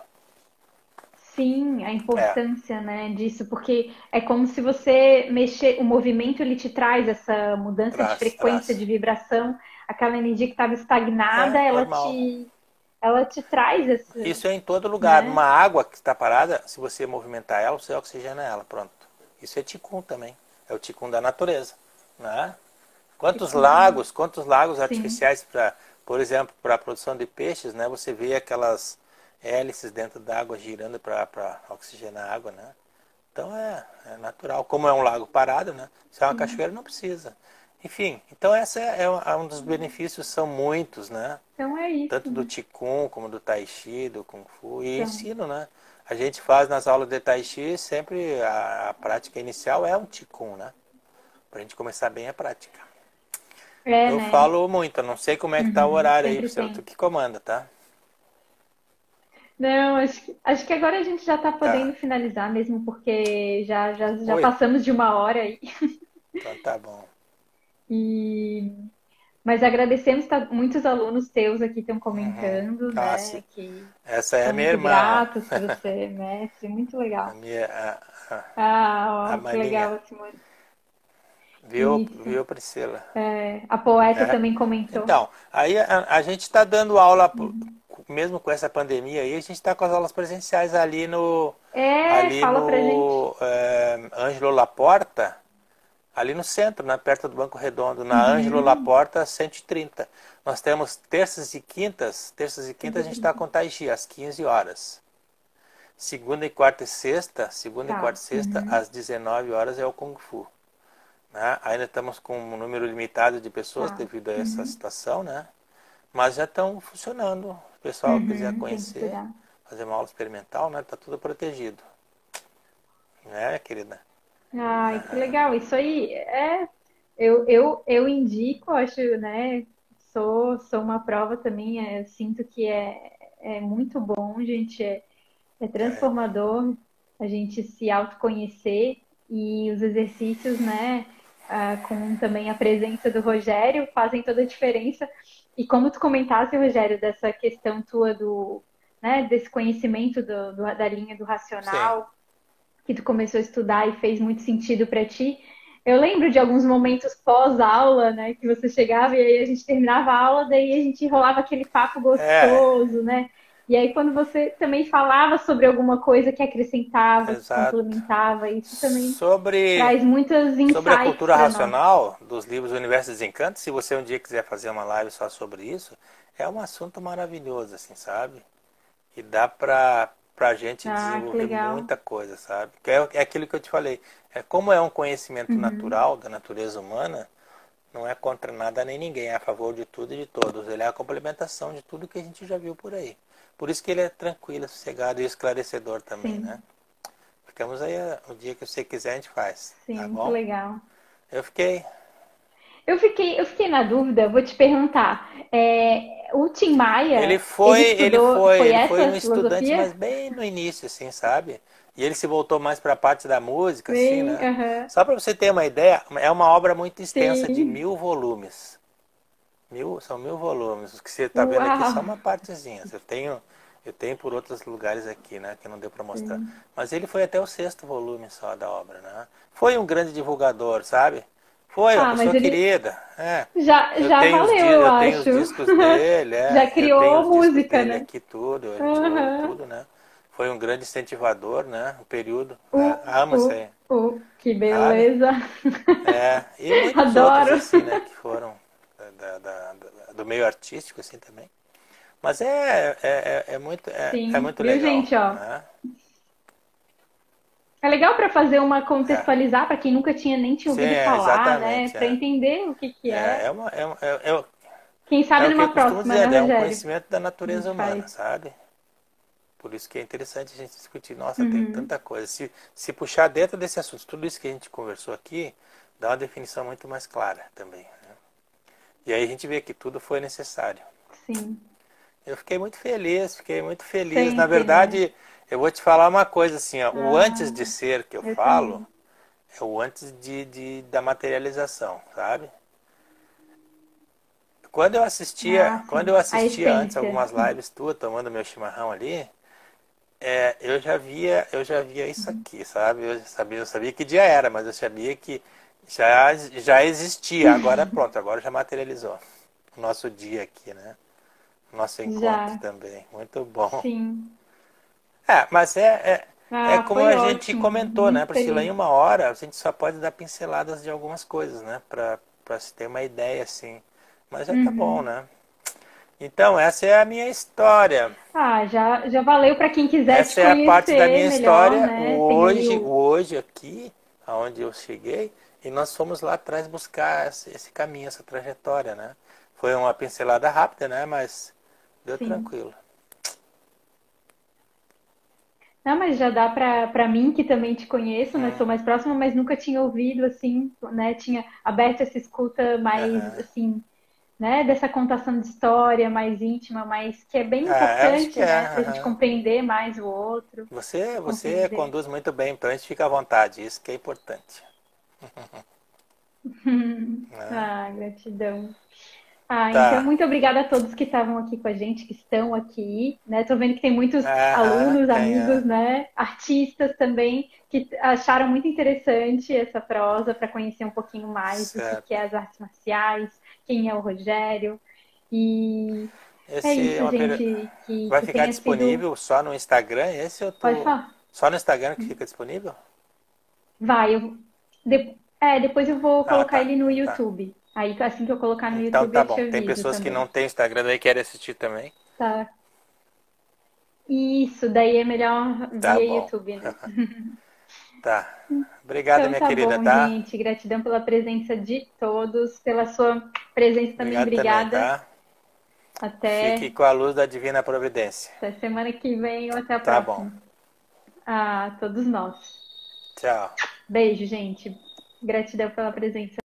Sim, a É, importância, né, disso, porque é como se você mexer, o movimento ele te traz essa mudança de traz, frequência, traz. de vibração, aquela energia que estava estagnada, É normal. ela te traz esse, Isso é em todo lugar. né? Uma água que está parada, se você movimentar ela, você oxigena ela, pronto. Isso é Qigong também. É o Qigong da natureza, né? Quantos lagos Sim, artificiais para, por exemplo, para a produção de peixes, né? Você vê aquelas hélices dentro da água girando para oxigenar a água, né? Então é natural. Como é um lago parado, né? Se é uma sim. cachoeira, não precisa. Enfim, então essa um dos benefícios, são muitos, né? Então é isso, Tanto do né? Qigong como do Tai Chi, do Kung Fu, e Então, ensino, né? A gente faz nas aulas de Tai Chi, sempre a prática inicial é um Qigong, né? Pra gente começar bem a prática. é, Eu né? falo muito, eu não sei como é que tá o Uhum, horário aí, sempre Priscila, tu tem. que comanda, tá? Não, acho que agora a gente já está podendo Tá. finalizar mesmo, porque já Oi? passamos de uma hora aí. Então tá bom. E mas agradecemos, tá, muitos alunos teus aqui estão Uhum. comentando, Ah, sim. né, que Essa é a são minha muito irmã, gratos por você ser mestre, muito a legal. minha, Ah, a ó, que maninha. legal, Simone. Isso. Viu, Priscila? É, a poeta Né? também comentou. Então, aí a gente está dando aula, mesmo com essa pandemia aí, a gente está com as aulas presenciais É, ali fala pra gente. no Ângelo Laporta, ali no centro, né, perto do Banco Redondo, na Ângelo Uhum. Laporta 130. Nós temos terças e quintas a gente está 130. com Tai Chi às 15 horas. Segunda e quarta Tá. e sexta, Uhum. às 19 horas é o Kung Fu. Né? Ainda estamos com um número limitado de pessoas Tá. devido a essa Uhum. situação, né? Mas já estão funcionando. Se o pessoal quiser Uhum. Tem que conhecer, cuidar. fazer uma aula experimental, né? Tá tudo protegido, né, querida? Ai, que legal. Isso aí é. Eu indico, acho, né? Sou uma prova também. Sinto que é muito bom, gente. É É, transformador a gente se autoconhecer e os exercícios, né? Com também a presença do Rogério fazem toda a diferença. E como tu comentasse, Rogério, dessa questão tua né, desse conhecimento da linha do sim. racional que tu começou a estudar e fez muito sentido para ti. Eu lembro de alguns momentos pós-aula, né, que você chegava e aí a gente terminava a aula, daí a gente rolava aquele papo É, gostoso, né? E aí quando você também falava sobre alguma coisa que acrescentava, que exato. complementava, isso também Sobre, traz muitos sobre a insights cultura para nós. racional dos livros do Universo dos Encantos, se você um dia quiser fazer uma live só sobre isso, é um assunto maravilhoso, assim, sabe? E dá pra gente Ah, que desenvolver legal. muita coisa, sabe? Que é aquilo que eu te falei. Como é um conhecimento Uhum. natural da natureza humana, não é contra nada nem ninguém, é a favor de tudo e de todos. Ele é a complementação de tudo que a gente já viu por aí. Por isso que ele é tranquilo, sossegado e esclarecedor também, né? Sim, Ficamos aí, o dia que você quiser a gente faz, sim, tá muito bom? legal. Eu fiquei. Eu fiquei na dúvida, vou te perguntar. O Tim Maia, ele estudou, foi Ele foi essa um estudante, filosofia? mas bem no início, assim, sabe? E ele se voltou mais para a parte da música, assim, Sim, né? aham, Só para você ter uma ideia, é uma obra muito extensa, de sim. 1000 volumes. São 1000 volumes. O que você está vendo aqui é Uau! só uma partezinha. Eu tenho por outros lugares aqui, né? Que não deu para mostrar. Sim. Mas ele foi até o 6º volume só da obra, né? Foi um grande divulgador, sabe? Foi uma Ah, mas pessoa ele querida. É. já valeu, eu Eu tenho os acho. discos dele, Já eu tenho criou os discos música, dele né? aqui tudo, a gente ouve Aham. tudo, né? Foi um grande incentivador, né? Um período. Uh, Amo isso aí, que sabe? beleza. E muitos outros, Adoro. assim, né? Que foram do meio artístico, assim, também. Mas é Sim, muito viu, legal, gente, ó? né? É legal para fazer uma É. contextualizar para quem nunca tinha nem tinha Sim, ouvido falar, né? exatamente. Para entender o que que é. Quem É sabe o que eu numa costumo próxima, né, dizer, né? É um Rogério? conhecimento da A natureza gente faz. humana, sabe? Por isso que é interessante a gente discutir. Nossa, tem Uhum. tanta coisa. Se puxar dentro desse assunto, tudo isso que a gente conversou aqui, dá uma definição muito mais clara também, né? E aí a gente vê que tudo foi necessário. Sim. Eu fiquei muito feliz, fiquei muito feliz. Na Sempre, né? verdade, eu vou te falar uma coisa assim, ó, o antes de Ah, ser que eu eu falo também. é o antes da materialização, sabe? Ah, Quando sim. eu A assistia antes essência. algumas lives tuas, tomando meu chimarrão ali, eu já via isso aqui, sabe? Eu sabia que dia era, mas eu sabia que já existia. Agora pronto, agora já materializou. O nosso dia aqui, né? Nosso encontro Já, também. Muito bom. sim. Mas é Ah, como foi a gente ótimo. comentou, né, Muito Priscila? Em feliz. uma hora a gente só pode dar pinceladas de algumas coisas, né? Para se ter uma ideia, assim. Mas já tá bom, Uhum. né? Então, essa é a minha história. Ah, já valeu para quem quiser te Essa é a parte da conhecer minha melhor, história, né? o Tem ali hoje, o o. hoje aqui, aonde eu cheguei, e nós fomos lá atrás buscar esse caminho, essa trajetória, né? Foi uma pincelada rápida, né? Mas deu Sim. tranquilo. Não, mas já dá para mim, que também te conheço, né? Sou Hum, mais próxima, mas nunca tinha ouvido assim, né? Tinha aberto essa escuta mais aham. assim, né? Dessa contação de história mais íntima, mas que é bem Acho que importante, é. né? Para a gente Aham. compreender mais o outro, Você compreender. conduz muito bem, então a gente fica à vontade, isso que é importante, né? Ah, gratidão. Ah, então Tá. muito obrigada a todos que estavam aqui com a gente, que estão aqui, né? Tô vendo que tem muitos Aham, alunos, tem. amigos, né? Artistas também que acharam muito interessante essa prosa para conhecer um pouquinho mais do que Certo. é as artes marciais, quem é o Rogério. E é Esse é isso, uma gente, vai que ficar tenha sido. disponível só no Instagram? Esse eu Pode tô. falar? Só no Instagram que fica disponível? Vai, depois eu vou Ah, colocar tá. ele no Tá. YouTube. Aí assim que eu colocar no Então YouTube tá eu te bom. Tem aviso pessoas que também. não têm Instagram daí querem assistir também. Tá. Isso, daí é melhor Tá via bom. YouTube, né? Tá. Obrigado, Então minha tá querida, bom, tá? gente. Gratidão pela presença de todos, pela sua presença também. Obrigado também, Obrigada. tá? Fique Até, com a luz da divina providência. até semana que vem ou até a Tá bom. próxima. A todos nós. Tchau. Beijo, gente. Gratidão pela presença.